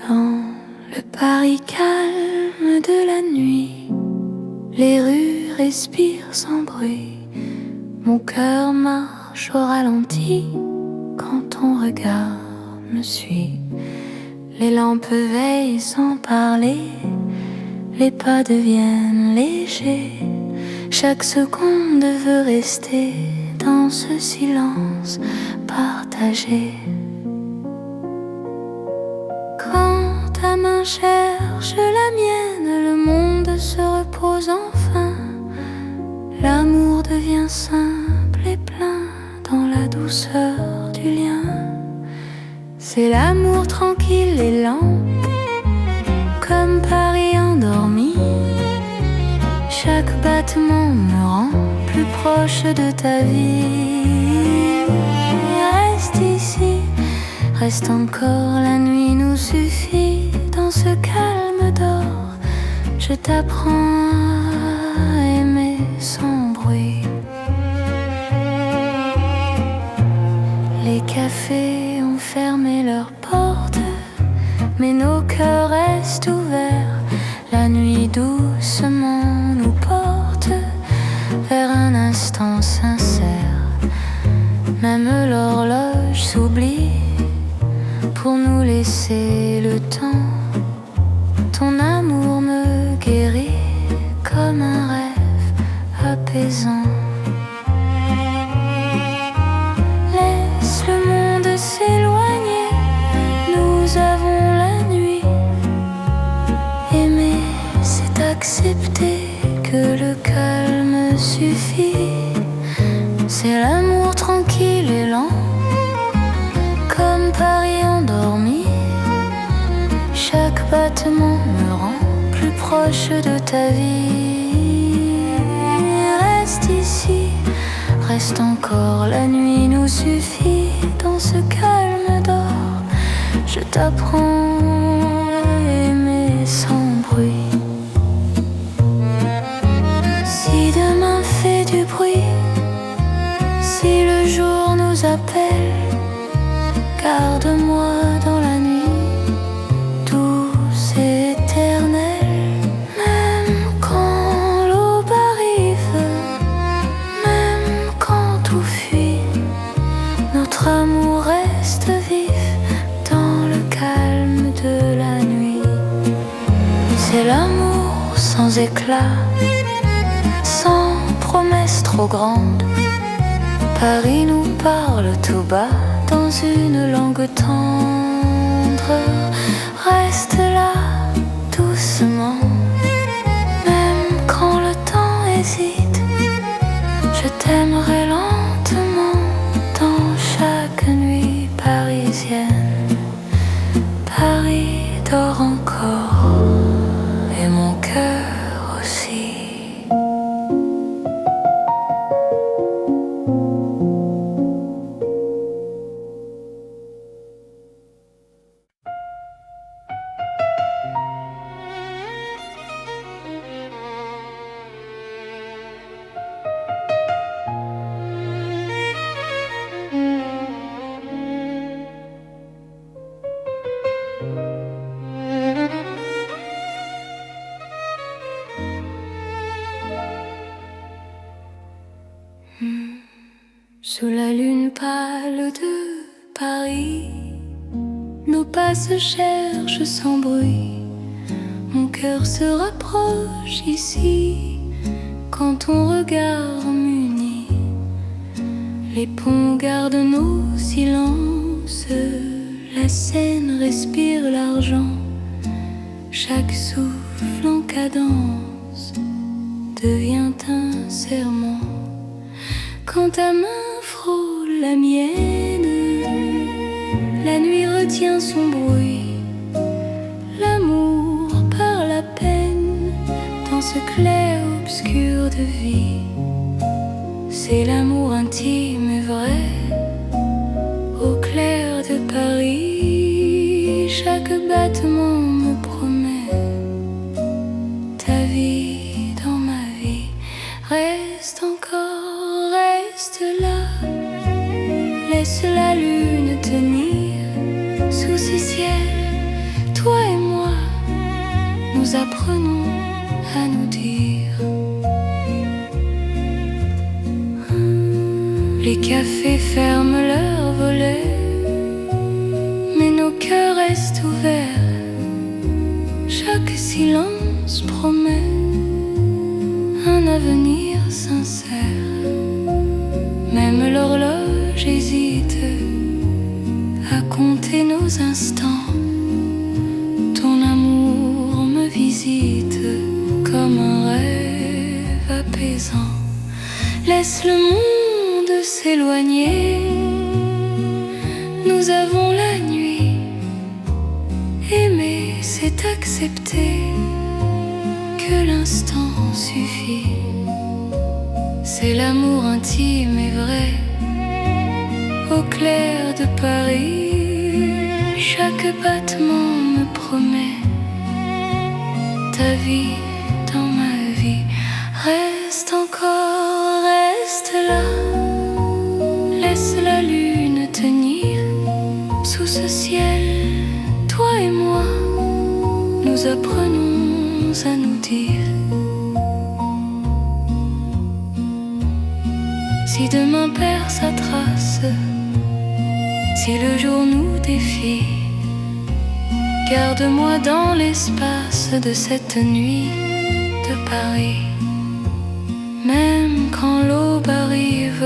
Dans le Paris calme de la nuit, les rues respirent sans bruit. Mon cœur marche au ralenti quand ton regard me suit. Les lampes veillent sans parler, les pas deviennent légers. Chaque seconde veut rester dans ce silence partagé. Quand ta main cherche la mienne, le monde se repose enfin. L'amour devient simple et plein dans la douceur du lien. C'est l'amour tranquille et lent, comme Paris endormi. Chaque battement me rend plus proche de ta vie. Reste ici, reste encore, la nuit nous suffit. Dans ce calme d'or, je t'apprends à aimer sans bruit. Les cafés ont fermé leurs portes, mais nos cœurs restent ouverts. La nuit doucement nous porte vers un instant sincère. Même l'horloge s'oublie pour nous laisser le temps. Ton amour me guérit comme un rêve apaisant. Laisse le monde s'éloigner, nous avons la nuit. Aimer, c'est accepter que le calme suffit. C'est l'amour tranquille et lent, comme Paris endormi. Chaque battement me rend plus proche de ta vie. Reste ici, reste encore, la nuit nous suffit. Dans ce calme d'or, je t'apprends à aimer sans bruit. Si demain fait du bruit, si le jour nous appelle, garde-moi dans la nuit douce et sans éclat, sans promesse trop grande. Paris nous parle tout bas dans une langue tendre. Reste là doucement, même quand le temps hésite. Je t'aimerai lentement dans chaque nuit parisienne. Paris dort encore et mon cœur aussi. Sous la lune pâle de Paris, nos pas se cherchent sans bruit. Mon cœur se rapproche ici quand ton regard m'unit. Les ponts gardent nos silences, la Seine respire l'argent. Chaque souffle en cadence devient un serment. Quand ta main frôle la mienne, la nuit retient son bruit. L'amour par la peine dans ce clair-obscur de vie. C'est l'amour intime et vrai au clair de Paris. Chaque battement me promet ta vie dans ma vie. Reste encore, reste là. Laisse la lune tenir sous ces ciels. Toi et moi, nous apprenons à nous dire. Les cafés ferment leurs volets, mais nos cœurs restent ouverts. Chaque silence promet un avenir sincère. Même l'horloge hésite à compter nos instants. Ton amour me visite comme un rêve apaisant. Laisse le monde s'éloigner. Nous avons la nuit. Aimer, c'est accepter que l'instant suffit. C'est l'amour intime et vrai au clair de Paris. Chaque battement me promet ta vie dans ma vie. Reste encore, reste là. Laisse la lune tenir sous ce ciel. Toi et moi, nous apprenons à nous dire. Si demain perd sa trace, si le jour nous défie, garde-moi dans l'espace de cette nuit de Paris. Même quand l'aube arrive,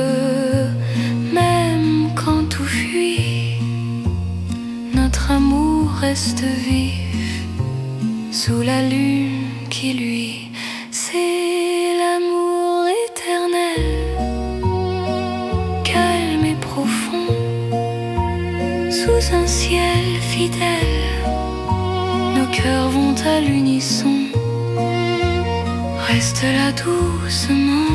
même quand tout fuit, notre amour reste vif sous la lune qui luit. C'est l'amour éternel, calme et profond, sous un ciel fidèle. Nos cœurs vont à l'unisson. Reste là doucement,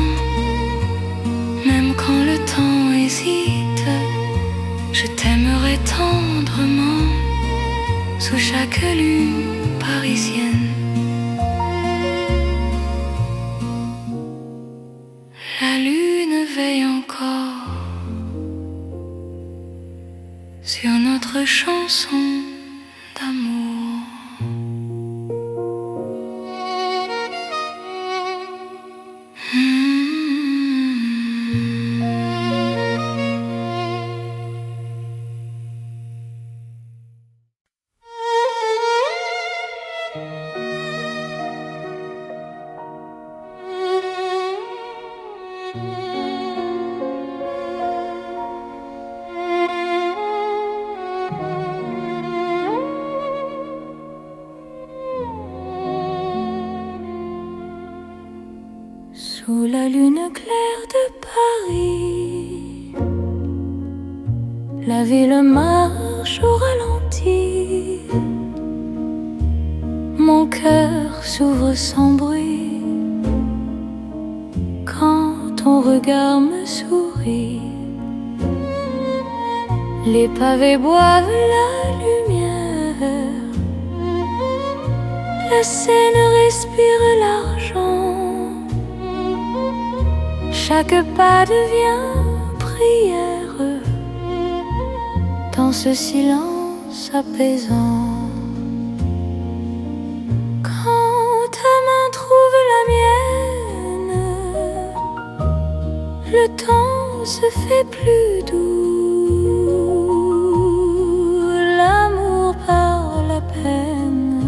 même quand le temps hésite. Je t'aimerai tendrement sous chaque lune parisienne. La lune veille encore sur notre chanson d'amour. lune claire de Paris. La ville marche au ralenti. Mon cœur s'ouvre sans bruit quand ton regard me sourit. Les pavés boivent la lumière. La Seine respire l'argent. Chaque pas devient prière dans ce silence apaisant. Quand ta main trouve la mienne, le temps se fait plus doux. L'amour par la peine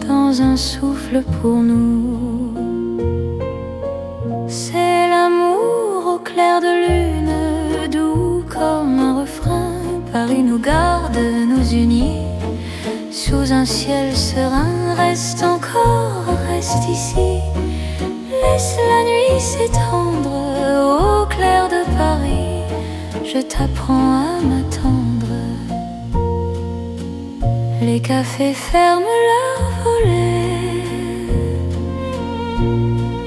dans un souffle pour nous. C'est l'amour au clair de lune, doux comme un refrain. Paris nous garde, nous unit sous un ciel serein. Reste encore, reste ici. Laisse la nuit s'étendre au clair de Paris. Je t'apprends à m'attendre. Les cafés ferment leurs volets,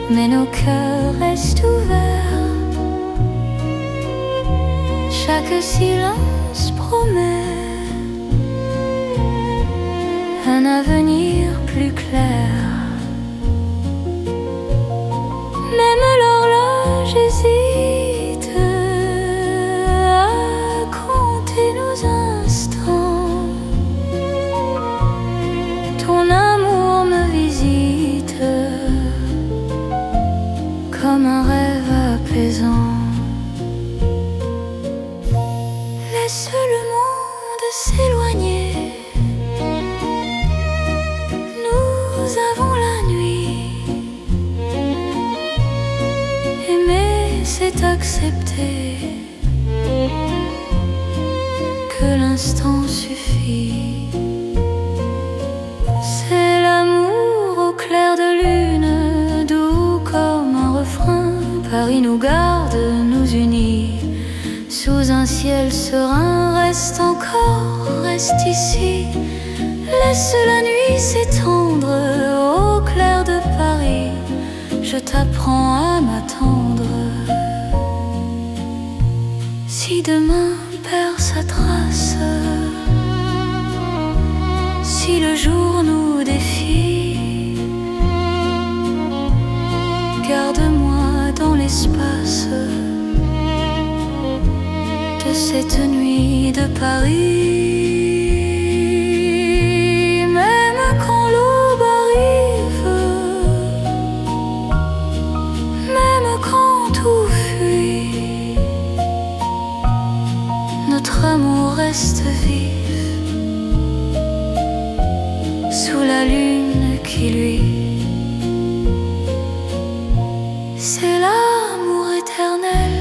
mais nos cœurs restent ouverts. Chaque silence promet un avenir plus clair. Même l'horloge hésite à compter nos instants. Ton amour me visite comme un rêve apaisant. Laisse le monde s'éloigner. Nous avons la nuit. Aimer, c'est accepter que l'instant suffit. C'est l'amour au clair de lune, doux comme un refrain. Paris nous garde, nous unit sous un ciel serein. Reste encore, reste ici. Laisse la nuit s'étendre au clair de Paris. Je t'apprends à m'attendre. Si demain perd sa trace, si le jour nous défie, garde-moi dans l'espace de cette nuit de Paris. Même quand l'aube arrive, même quand tout fuit, notre amour reste vif sous la lune qui luit. C'est l'amour éternel,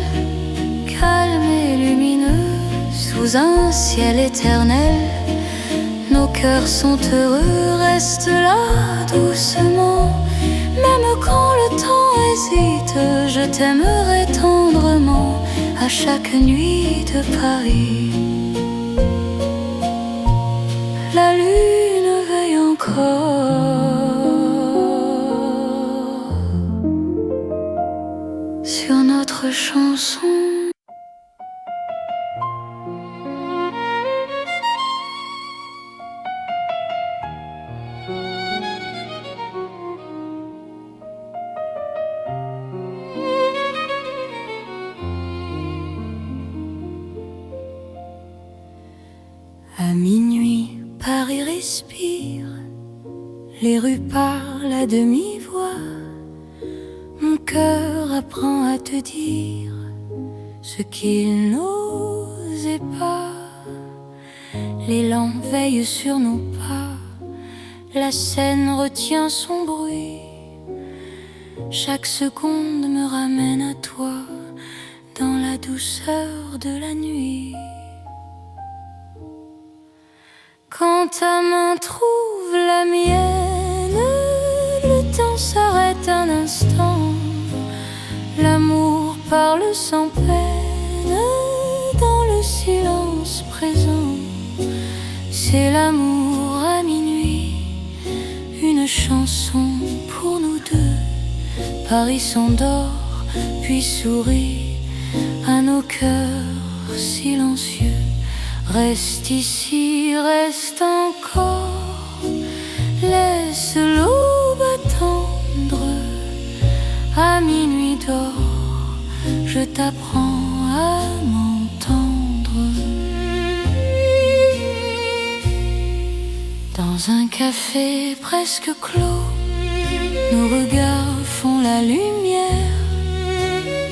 calme et lumineux, sous un ciel éternel. Nos cœurs sont heureux, reste là doucement. Même quand le temps hésite, je t'aimerai tendrement à chaque nuit de Paris. La lune veille encore sur notre chanson. À minuit, Paris respire, les rues parlent à demi-voix. Mon cœur apprend à te dire ce qu'il n'osait pas. L'élan veille sur nos pas, la Seine retient son bruit. Chaque seconde me ramène à toi dans la douceur de la nuit. Quand ta main trouve la mienne, le temps s'arrête un instant. parle sans peine dans le silence présent. C'est l'amour à minuit, une chanson pour nous deux. Paris s'endort, puis sourit à nos cœurs silencieux. Reste ici, reste encore, laisse l'aube attendre. À minuit d'or, je t'apprends à m'entendre. Dans un café presque clos, nos regards font la lumière.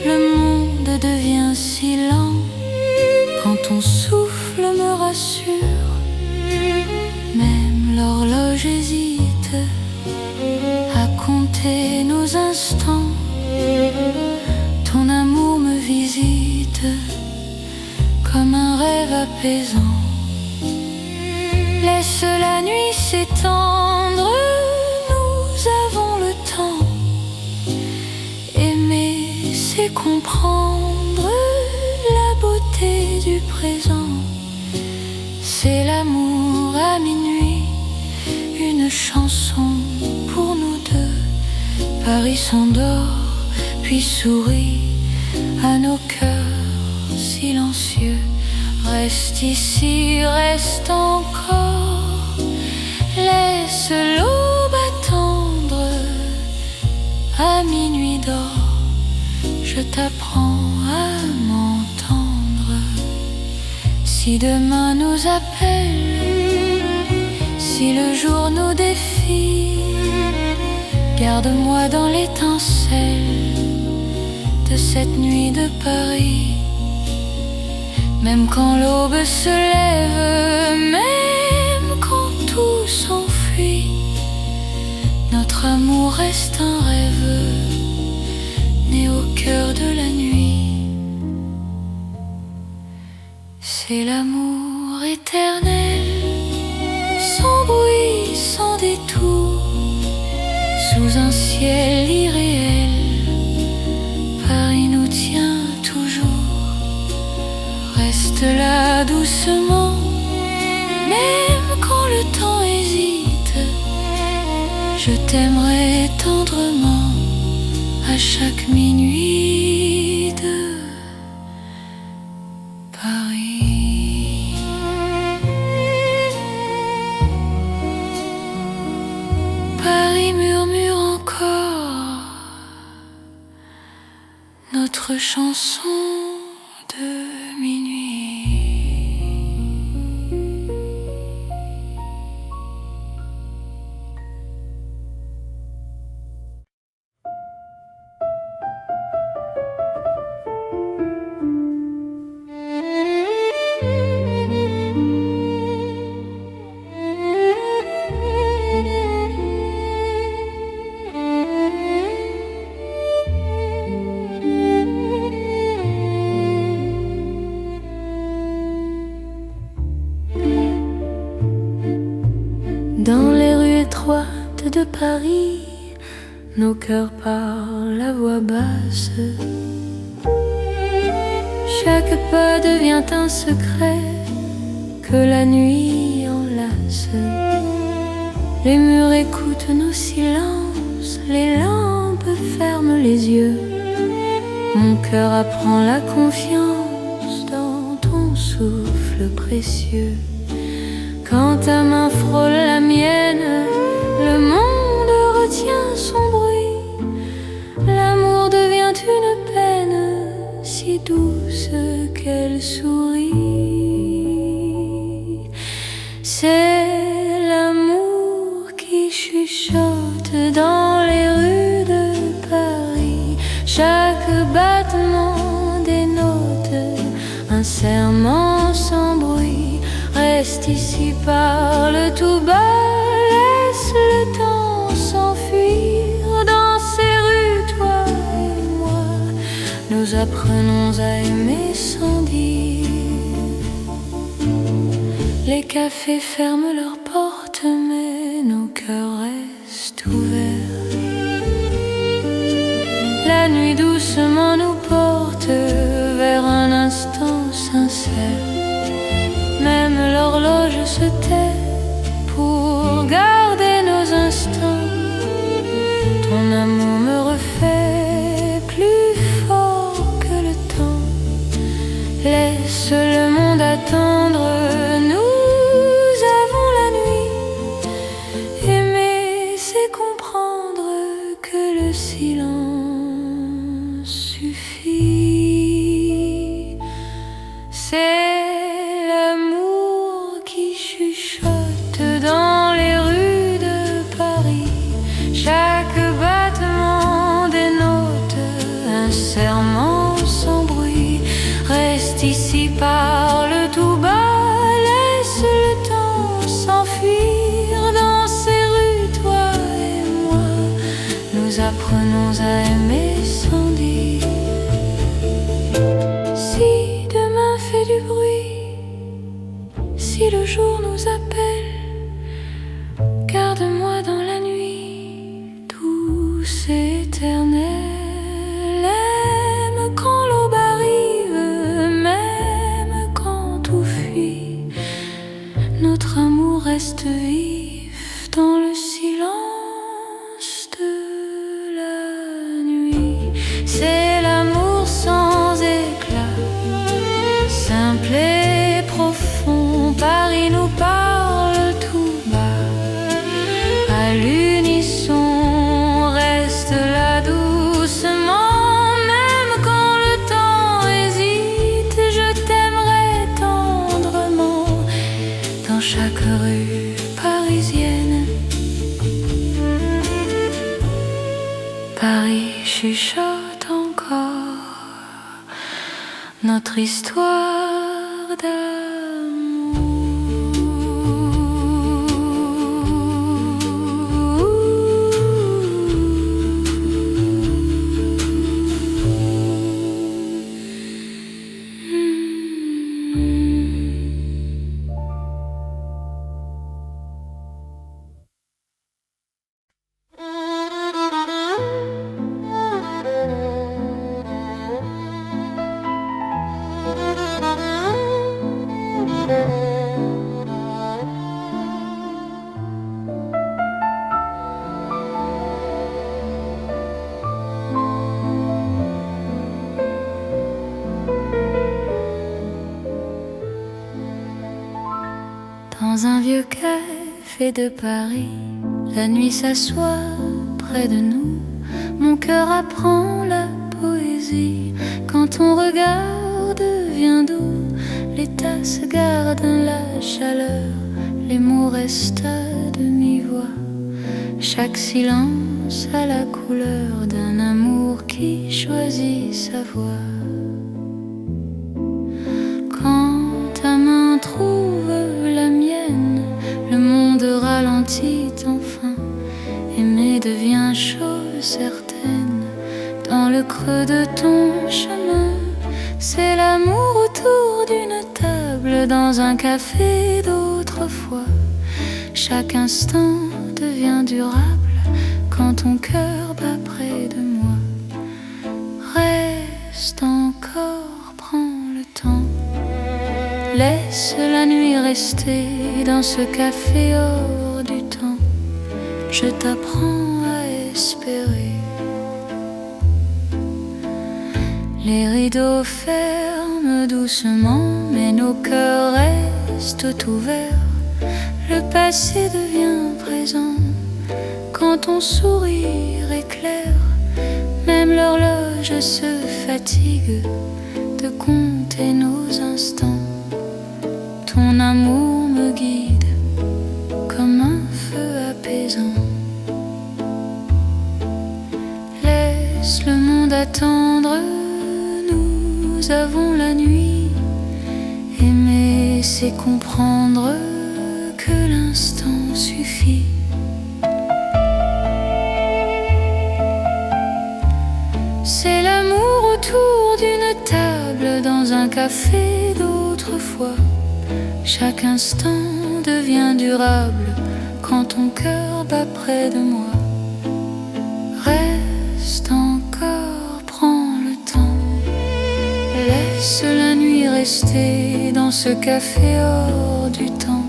Le monde devient si lent quand ton souffle me rassure. Même l'horloge hésite à compter nos instants. Ton amour me visite comme un rêve apaisant. Laisse la nuit s'étendre, nous avons le temps. Aimer, c'est comprendre la beauté du présent. C'est l'amour à minuit, une chanson pour nous deux. Paris s'endort, puis sourit à nos cœurs silencieux. Reste ici, reste encore, laisse l'aube attendre. À minuit d'or, je t'apprends à m'entendre. Si demain nous appelle, si le jour nous défie, garde-moi dans l'étincelle de cette nuit de Paris. Même quand l'aube se lève, même quand tout s'enfuit, notre amour reste un rêve né au cœur de la nuit. C'est l'amour éternel, sans bruit, sans détour, sous un ciel irréel. Paris nous tient toujours. Reste là doucement, même quand le temps hésite. Je t'aimerai tendrement à chaque minuit de Paris. Paris murmure encore notre chanson de minuit. Dans les rues étroites de Paris, nos cœurs parlent à voix basse. Chaque pas devient un secret que la nuit enlace. Les murs écoutent nos silences, les lampes ferment les yeux. Mon cœur apprend la confiance dans ton souffle précieux. Quand ta main frôle la mienne, le monde retient son bruit. L'amour devient une peine si douce qu'elle sourit. C'est l'amour qui chuchote dans les rues de Paris. Chaque battement dénote un serment sans bruit. Reste ici, parle tout bas, laisse le temps s'enfuir. Dans ces rues, toi et moi, nous apprenons à aimer sans dire. Les cafés ferment leurs portes, mais nos cœurs restent ouverts. La nuit doucement nous porte se tait pour garder nos instants. Ton amour me refait plus fort que le temps. Laisse le monde attendre, nous avons la nuit. Aimer, c'est comprendre que le silence suffit. C'est l'amour qui chuchote dans les rues de Paris. Chaque battement dénote un serment sans bruit. Reste ici, parle tout bas, laisse le temps s'enfuir. Dans ces rues, toi et moi, nous apprenons à aimer sans dire. Si demain fait du bruit, si le jour nous appelle, garde-moi dans la nuit, douce et éternelle. Aime quand l'aube arrive, même quand tout fuit. Notre amour reste vif dans le silence de la nuit. C'est l'amour sans éclat, simple et profond. Paris nous parle tout bas, à l'unisson. Reste là doucement, même quand le temps hésite. Je t'aimerai tendrement dans chaque rue parisienne. Paris chuchote encore notre histoire Dans un vieux café de Paris, la nuit s'assoit près de nous. Mon cœur apprend la poésie. Quand ton regard devient doux, les tasses gardent la chaleur. Les mots restent à demi-voix. Chaque silence a la couleur d'un amour qui choisit sa voie. Quand ta main trouve la mienne, le monde ralentit enfin. Aimer devient chose certaine. Dans le creux de ton chemin, c'est l'amour autour d'une table dans un café d'autrefois. Chaque instant devient durable quand ton cœur bat près de moi. Reste encore, prends le temps. Laisse la nuit rester dans ce café hors du temps. Je t'apprends à espérer. Les rideaux ferment doucement, mais nos cœurs restent ouverts. Le passé devient présent quand ton sourire éclaire. Même l'horloge se fatigue de compter nos instants. Ton amour me guide comme un feu apaisant. Laisse le monde attendre, nous avons la nuit. Aimer, c'est comprendre que l'instant suffit. C'est l'amour autour d'une table dans un café d'autrefois. Chaque instant devient durable quand ton cœur bat près de moi. Reste encore, prends le temps. Laisse la nuit rester dans ce café hors du temps.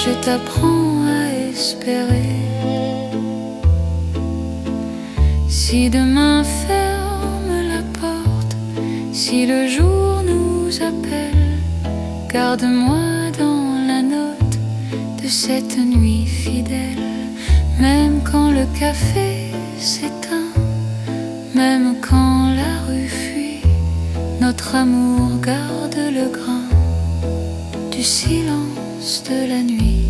je t'apprends à espérer. Si demain ferme la porte, si le jour nous appelle, garde-moi dans la note de cette nuit fidèle. Même quand le café s'éteint, même quand la rue fuit, notre amour garde le grain du silence de la nuit.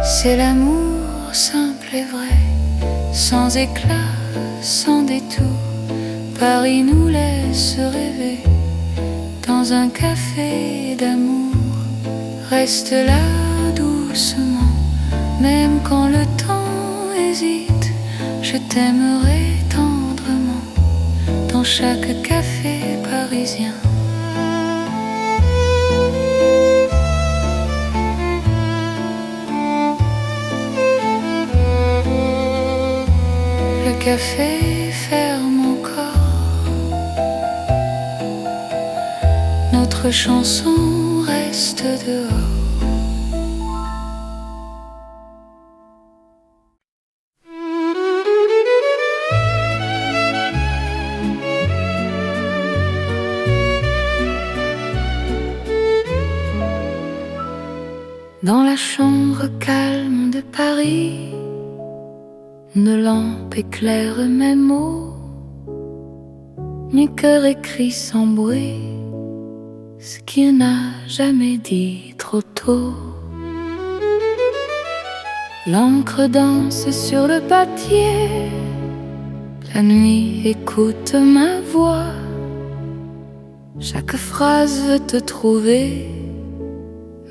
C'est l'amour simple et vrai, sans éclat, sans détour. Paris nous laisse rêver dans un café d'amour. Reste là doucement, même quand le temps hésite, je t'aimerai tendrement dans chaque café parisien. Le café ferme encore, notre chanson reste dehors. Dans la chambre calme de Paris, une lampe éclaire mes mots, mon cœur écrit sans bruit ce qu'il n'a jamais dit trop tôt. L'encre danse sur le papier, la nuit écoute ma voix. Chaque phrase veut te trouver,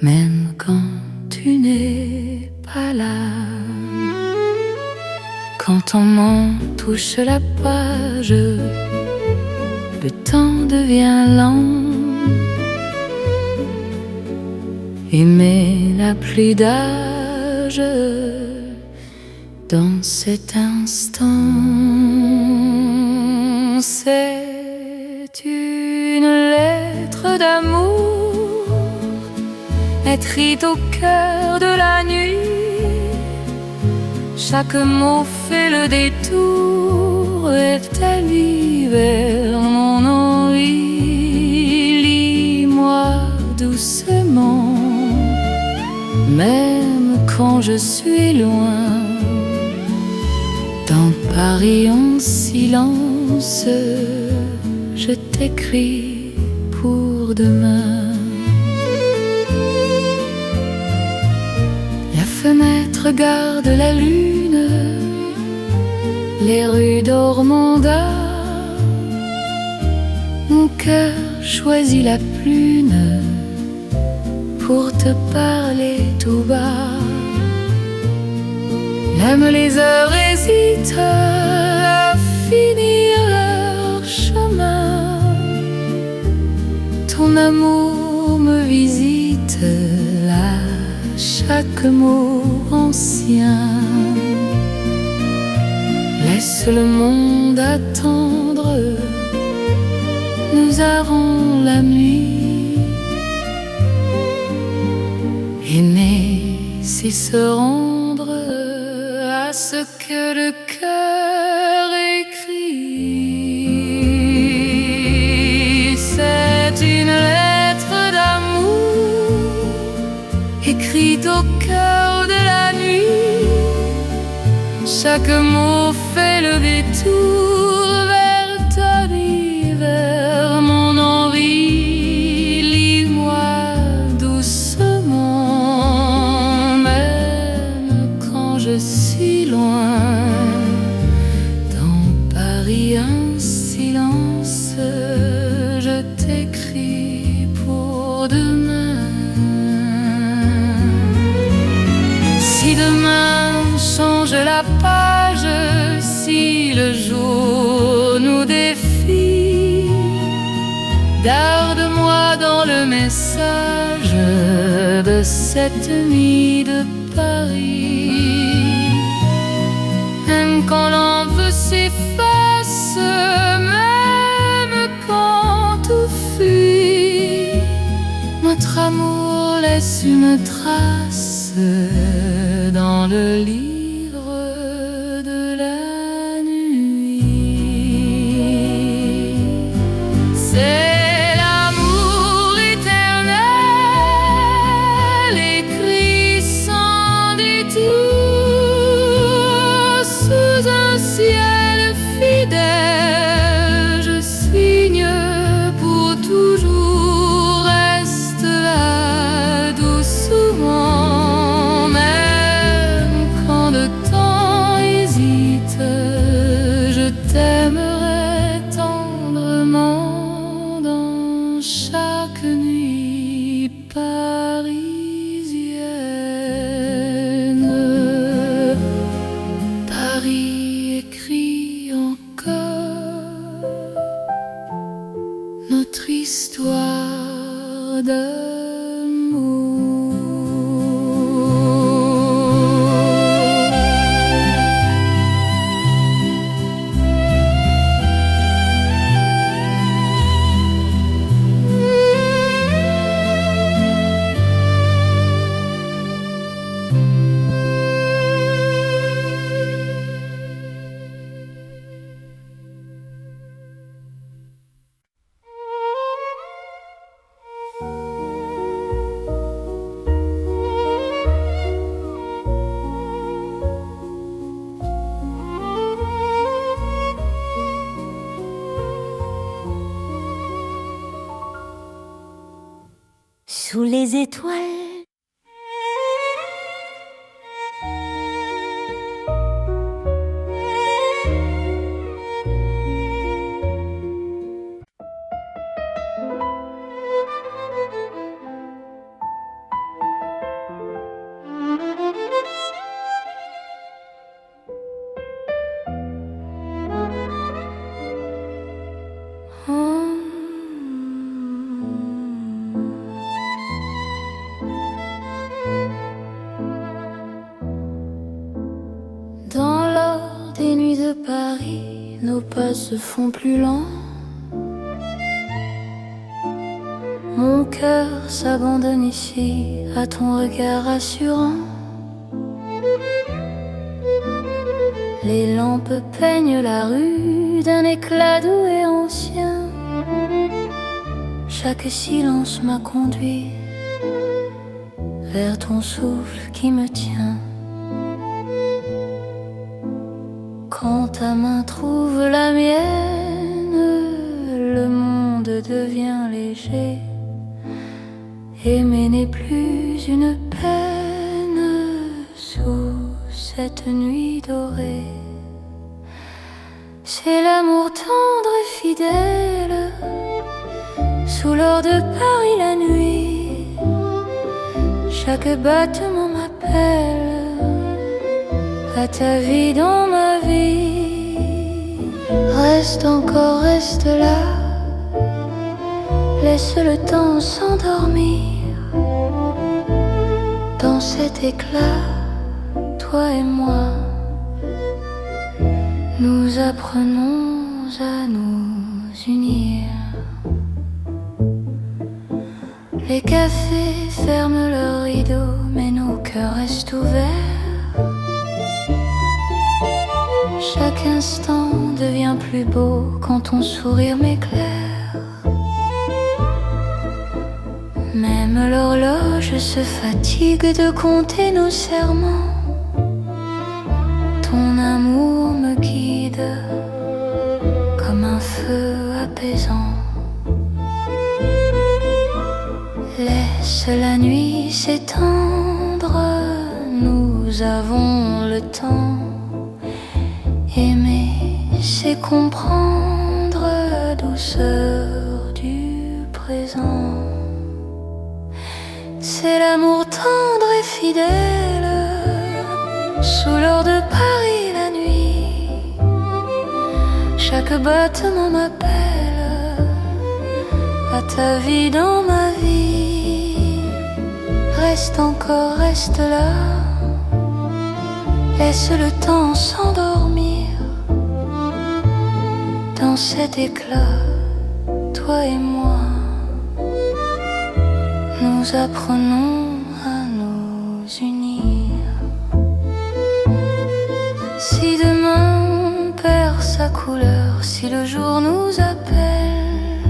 même quand tu n'es pas là. Quand ton main touche la page, le temps devient lent. Aimer n'a plus d'âge dans cet instant. C'est une lettre d'amour écrite au cœur de la nuit. Chaque mot fait le détour et t'allie vers mon envie. Lis-moi doucement, même quand je suis loin. Dans Paris en silence, je t'écris pour demain. La fenêtre garde la lune, les rues d'Ormanda. Mon cœur choisit la plume pour te parler tout bas. Même les heures hésitent à finir leur chemin. Ton amour me visite là, chaque mot ancien. Laisse le monde attendre, nous avons la nuit. Aimer, c'est se rendre à ce que le cœur écrit. C'est une lettre d'amour écrite au cœur de la nuit. Chaque mot fait le détour vers ta vie, vers mon envie. Lis-moi doucement, même quand je suis loin. Dans Paris un silence, je t'écris pour demain. Si demain change la page, si le jour nous défie, garde-moi dans le message de cette nuit de Paris. Même quand l'envie s'efface, même quand tout fuit, moi Notre amour laisse une trace dans le livre de la nuit. C'est l'amour éternel, écrit sans détour, sous un ciel fidèle. Je signe pour toujours, reste là doucement, même quand le temps hésite. Je t'aimerai tendrement dans chaque nuit parisienne. Paris écrit encore notre histoire d'amour. Sous les étoiles, Dans l'or des nuits de Paris, nos pas se font plus lents. Mon cœur s'abandonne ici à ton regard rassurant. Les lampes peignent la rue d'un éclat doux et ancien. Chaque silence m'a conduit vers ton souffle qui me tient. Quand ta main trouve la mienne, le monde devient léger. Aimer n'est plus une peine sous cette nuit dorée. C'est l'amour tendre et fidèle sous l'or de Paris la nuit. Chaque battement m'appelle à ta vie dans ma vie. Reste encore, reste là, laisse le temps s'endormir. Dans cet éclat, toi et moi, nous apprenons à nous unir. Les cafés ferment leurs rideaux, mais nos cœurs restent ouverts. Chaque instant devient plus beau quand ton sourire m'éclaire. Même l'horloge se fatigue de compter nos serments. Ton amour me guide comme un feu apaisant. Laisse la nuit s'étendre, nous avons le temps. Aimer, c'est comprendre la douceur du présent. C'est l'amour tendre et fidèle sous l'or de Paris la nuit. Chaque battement m'appelle à ta vie dans ma vie. Reste encore, reste là, laisse le temps s'endormir. Dans cet éclat, toi et moi, nous apprenons à nous unir. Si demain on perd sa couleur, si le jour nous appelle,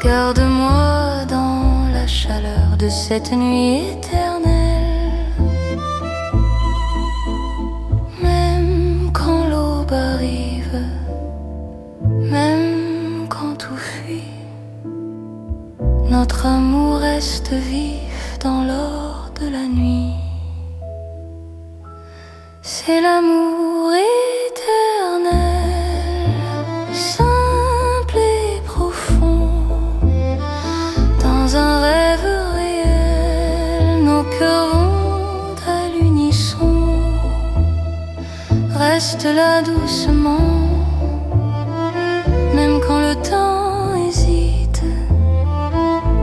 garde-moi dans la chaleur de cette nuit éternelle. Même quand l'aube arrive, même quand tout fuit, notre amour reste vif dans l'or de la nuit. C'est l'amour éternel, simple et profond. Dans un rêve réel, nos cœurs vont à l'unisson. Reste là doucement, même quand le temps hésite.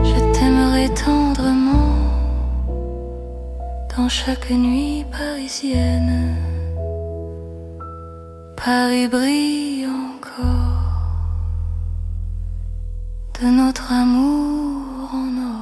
Je t'aimerai tendrement dans chaque nuit parisienne. Paris brille encore de notre amour en or.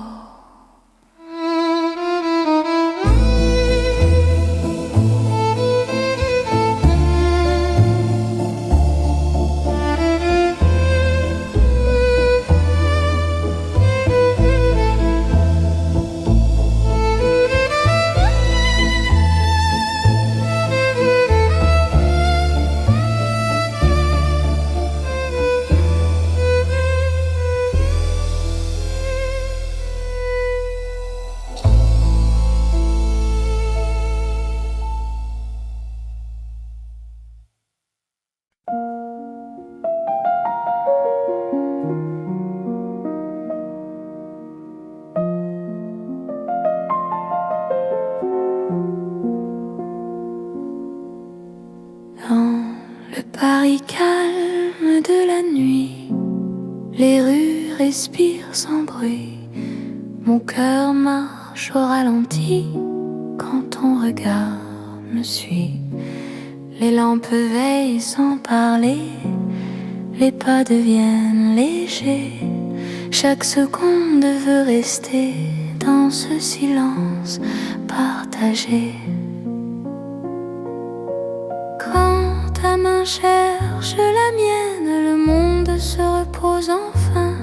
Dans le Paris calme de la nuit, les rues respirent sans bruit. Mon cœur marche au ralenti quand ton regard me suit. Les lampes veillent sans parler, les pas deviennent légers. Chaque seconde veut rester dans ce silence partagé. Quand ta main cherche la mienne, le monde se repose enfin.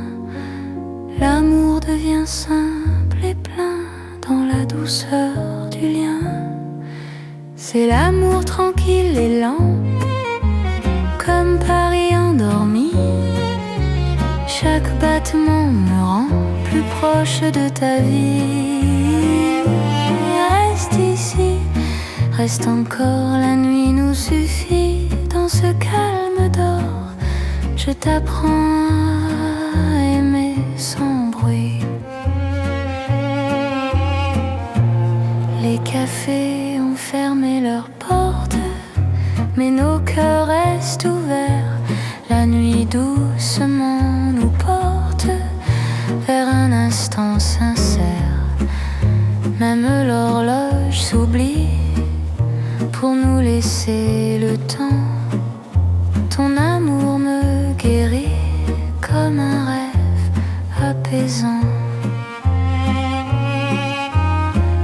L'amour devient simple et plein dans la douceur du lien. C'est l'amour tranquille et lent, comme Paris endormi. Chaque battement me rend plus proche de ta vie. Reste ici, reste encore, la nuit nous suffit. Dans ce calme d'or, je t'apprends à aimer sans bruit. Les cafés ont fermé leurs portes, mais nos cœurs restent ouverts. La nuit doucement nous porte vers un instant sincère. Même l'horloge s'oublie pour nous laisser le temps. Ton amour me guérit comme un rêve apaisant.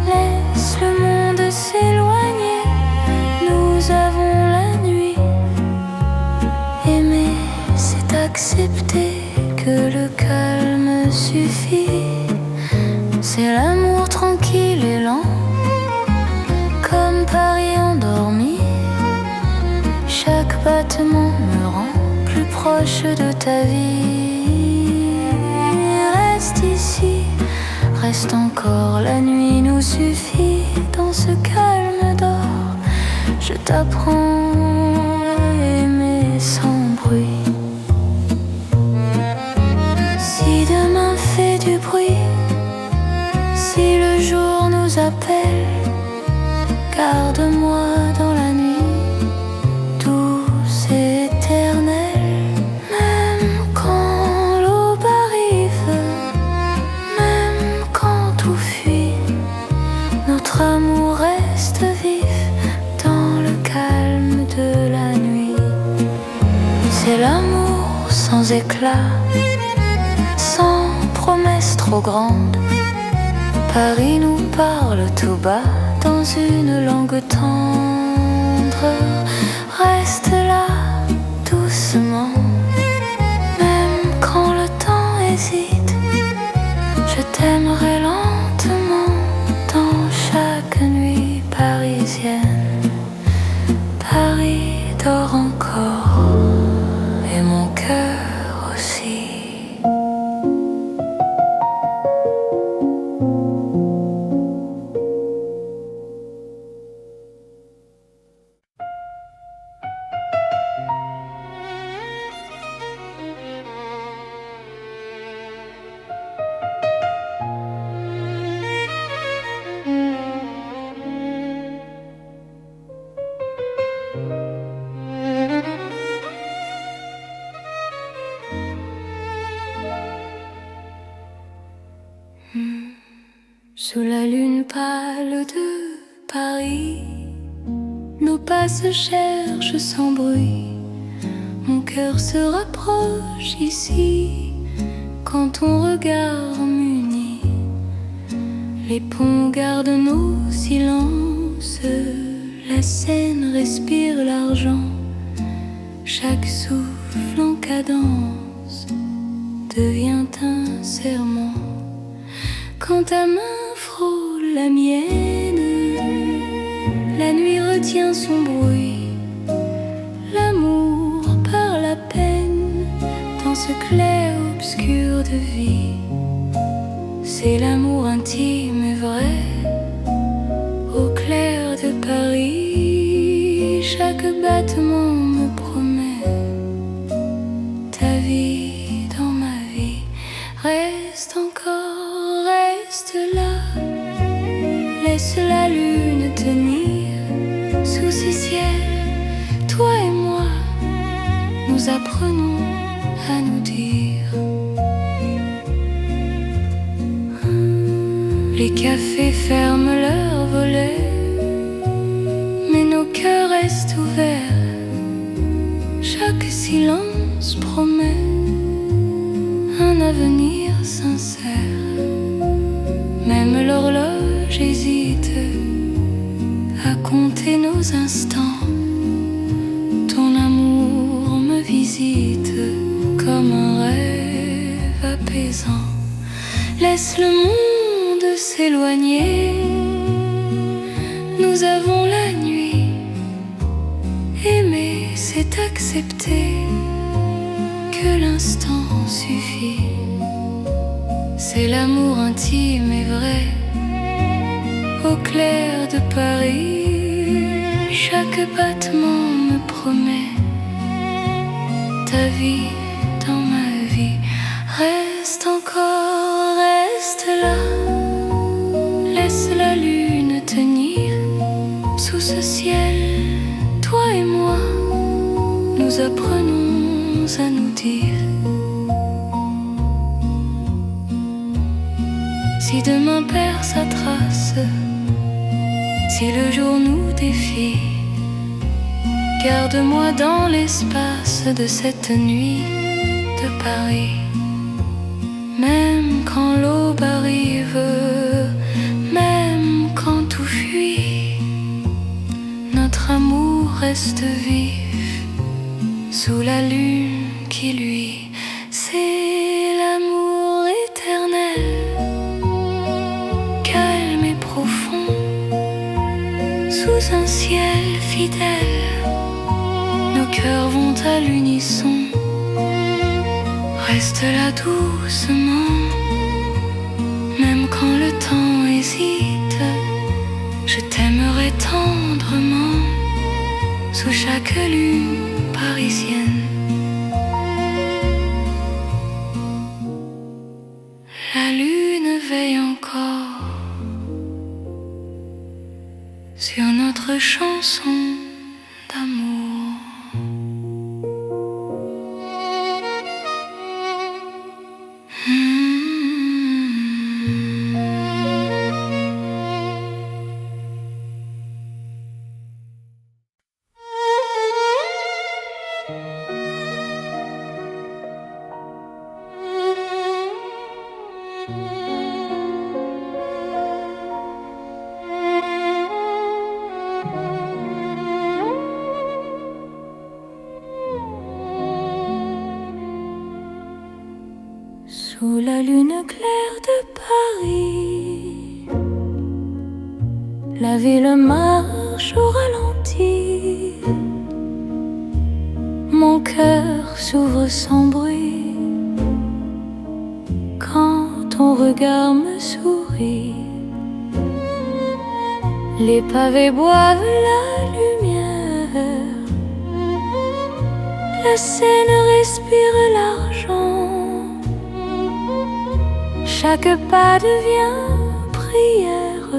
Laisse le monde s'éloigner, nous avons la nuit. Aimer, c'est accepter que le calme suffit. C'est l'amour tranquille et lent, comme Paris endormi. Chaque battement me rend plus proche de ta vie. Reste ici, reste encore, la nuit nous suffit. Dans ce calme d'or, je t'apprends à aimer sans bruit. Si demain fait du bruit, si le jour nous appelle, garde-moi dans la nuit, douce et éternelle. Même quand l'aube arrive, même quand tout fuit, notre amour reste vif dans le calme de la nuit. C'est l'amour sans éclat, sans promesse trop trop grande. Paris nous parle tout bas dans une langue tendre. Reste là doucement, même quand le temps hésite. Je t'aimerai lentement dans chaque nuit parisienne. Paris dort encore et mon cœur aussi. Sous la lune pâle de Paris, nos pas se cherchent sans bruit. Mon cœur se rapproche ici quand ton regard m'unit. Les ponts gardent nos silences, la Seine respire l'argent. Chaque souffle en cadence devient un serment. Quand ta main frôle la mienne, la nuit retient son bruit. L'amour parle à peine dans ce clair-obscur de vie. C'est l'amour intime et vrai, au clair de Paris. Chaque battement me promet ta vie dans ma vie. Reste encore, reste là, laisse la lune tenir sous ces ciels. Toi et moi, nous apprenons à nous dire. Les cafés ferment leurs volets, mais nos cœurs restent ouverts. Chaque silence promet un avenir sincère. Même l'horloge hésite à compter nos instants. Ton amour me visite comme un rêve apaisant. Laisse le monde s'éloigner, nous avons la nuit. Aimer, c'est accepter que l'instant suffit. C'est l'amour intime et vrai, au clair de Paris. Chaque battement me promet ta vie dans ma vie. Reste encore, reste là, laisse la lune tenir sous ce ciel. Toi et moi, nous apprenons à nous dire. Si demain perd sa trace, si le jour nous défie, garde-moi dans l'espace de cette nuit de Paris. Même quand l'aube arrive, même quand tout fuit, notre amour reste vif sous la lune qui luit. C'est l'amour éternel, calme et profond, sous un ciel fidèle. Nos cœurs vont à l'unisson. Reste là doucement, même quand le temps hésite. Je t'aimerai tendrement sous chaque lune parisienne. La lune veille encore sur notre chanson d'amour. lune claire de Paris. La ville marche au ralenti. Mon cœur s'ouvre sans bruit quand ton regard me sourit. Les pavés boivent la lumière. La Seine respire l'argent. Chaque pas devient prière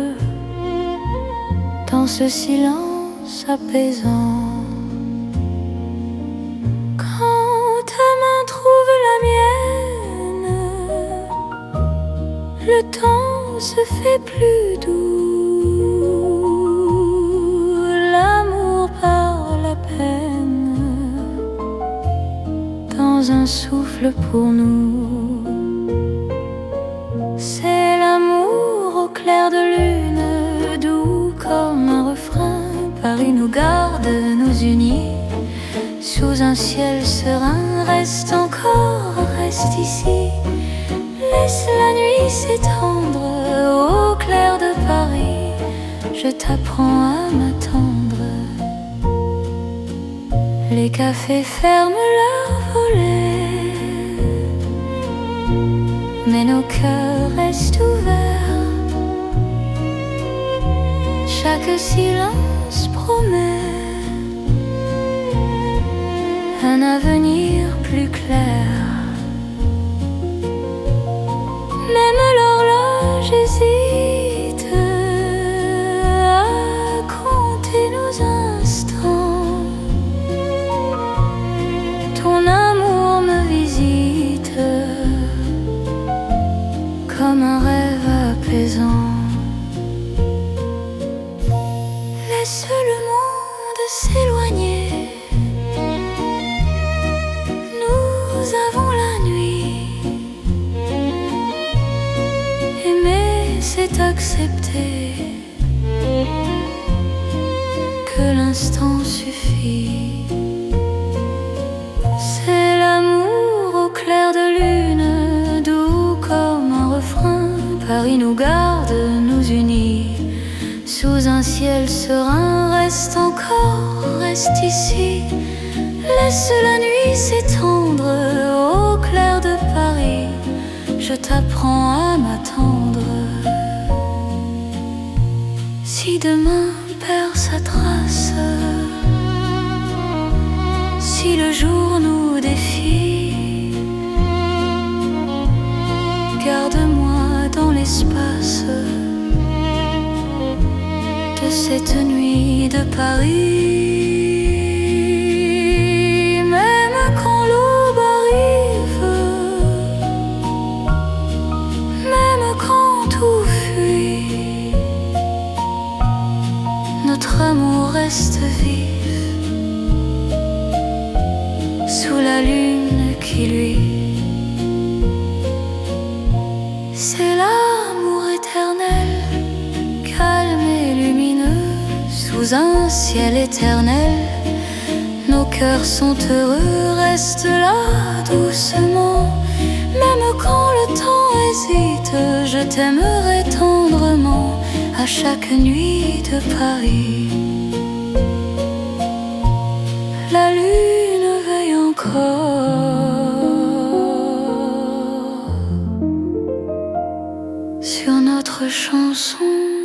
dans ce silence apaisant. Quand ta main trouve la mienne, le temps se fait plus doux. L'amour par la peine dans un souffle pour nous. C'est l'amour au clair de lune, doux comme un refrain. Paris nous garde, nous unit sous un ciel serein. Reste encore, reste ici. Laisse la nuit s'étendre au clair de Paris. Je t'apprends à m'attendre. Les cafés ferment leurs volets, mais nos cœurs restent ouverts. Chaque silence promet un avenir plus clair. Même l'horloge hésite à compter nos instants. Ton amour me visite comme un rêve apaisant. Laisse le monde s'éloigner. Nous avons la nuit. Aimer, c'est accepter que l'instant suffit. C'est l'amour au clair de lune, doux comme un refrain. Paris nous garde, nous unit sous un ciel serein. Reste encore, reste ici. Laisse la nuit s'étendre au clair de Paris. Je t'apprends à m'attendre. Si demain perd sa trace, si le jour nous défie, garde-moi dans l'espace de cette nuit de Paris. Même quand l'aube arrive, même quand tout fuit, notre amour reste vif sous la lune qui luit. C'est l'amour éternel, calme et lumineux, sous un ciel éternel. Nos cœurs sont heureux, reste là doucement. Même quand le temps hésite, je t'aimerai tendrement à chaque nuit de Paris. La lune veille encore sur notre chanson.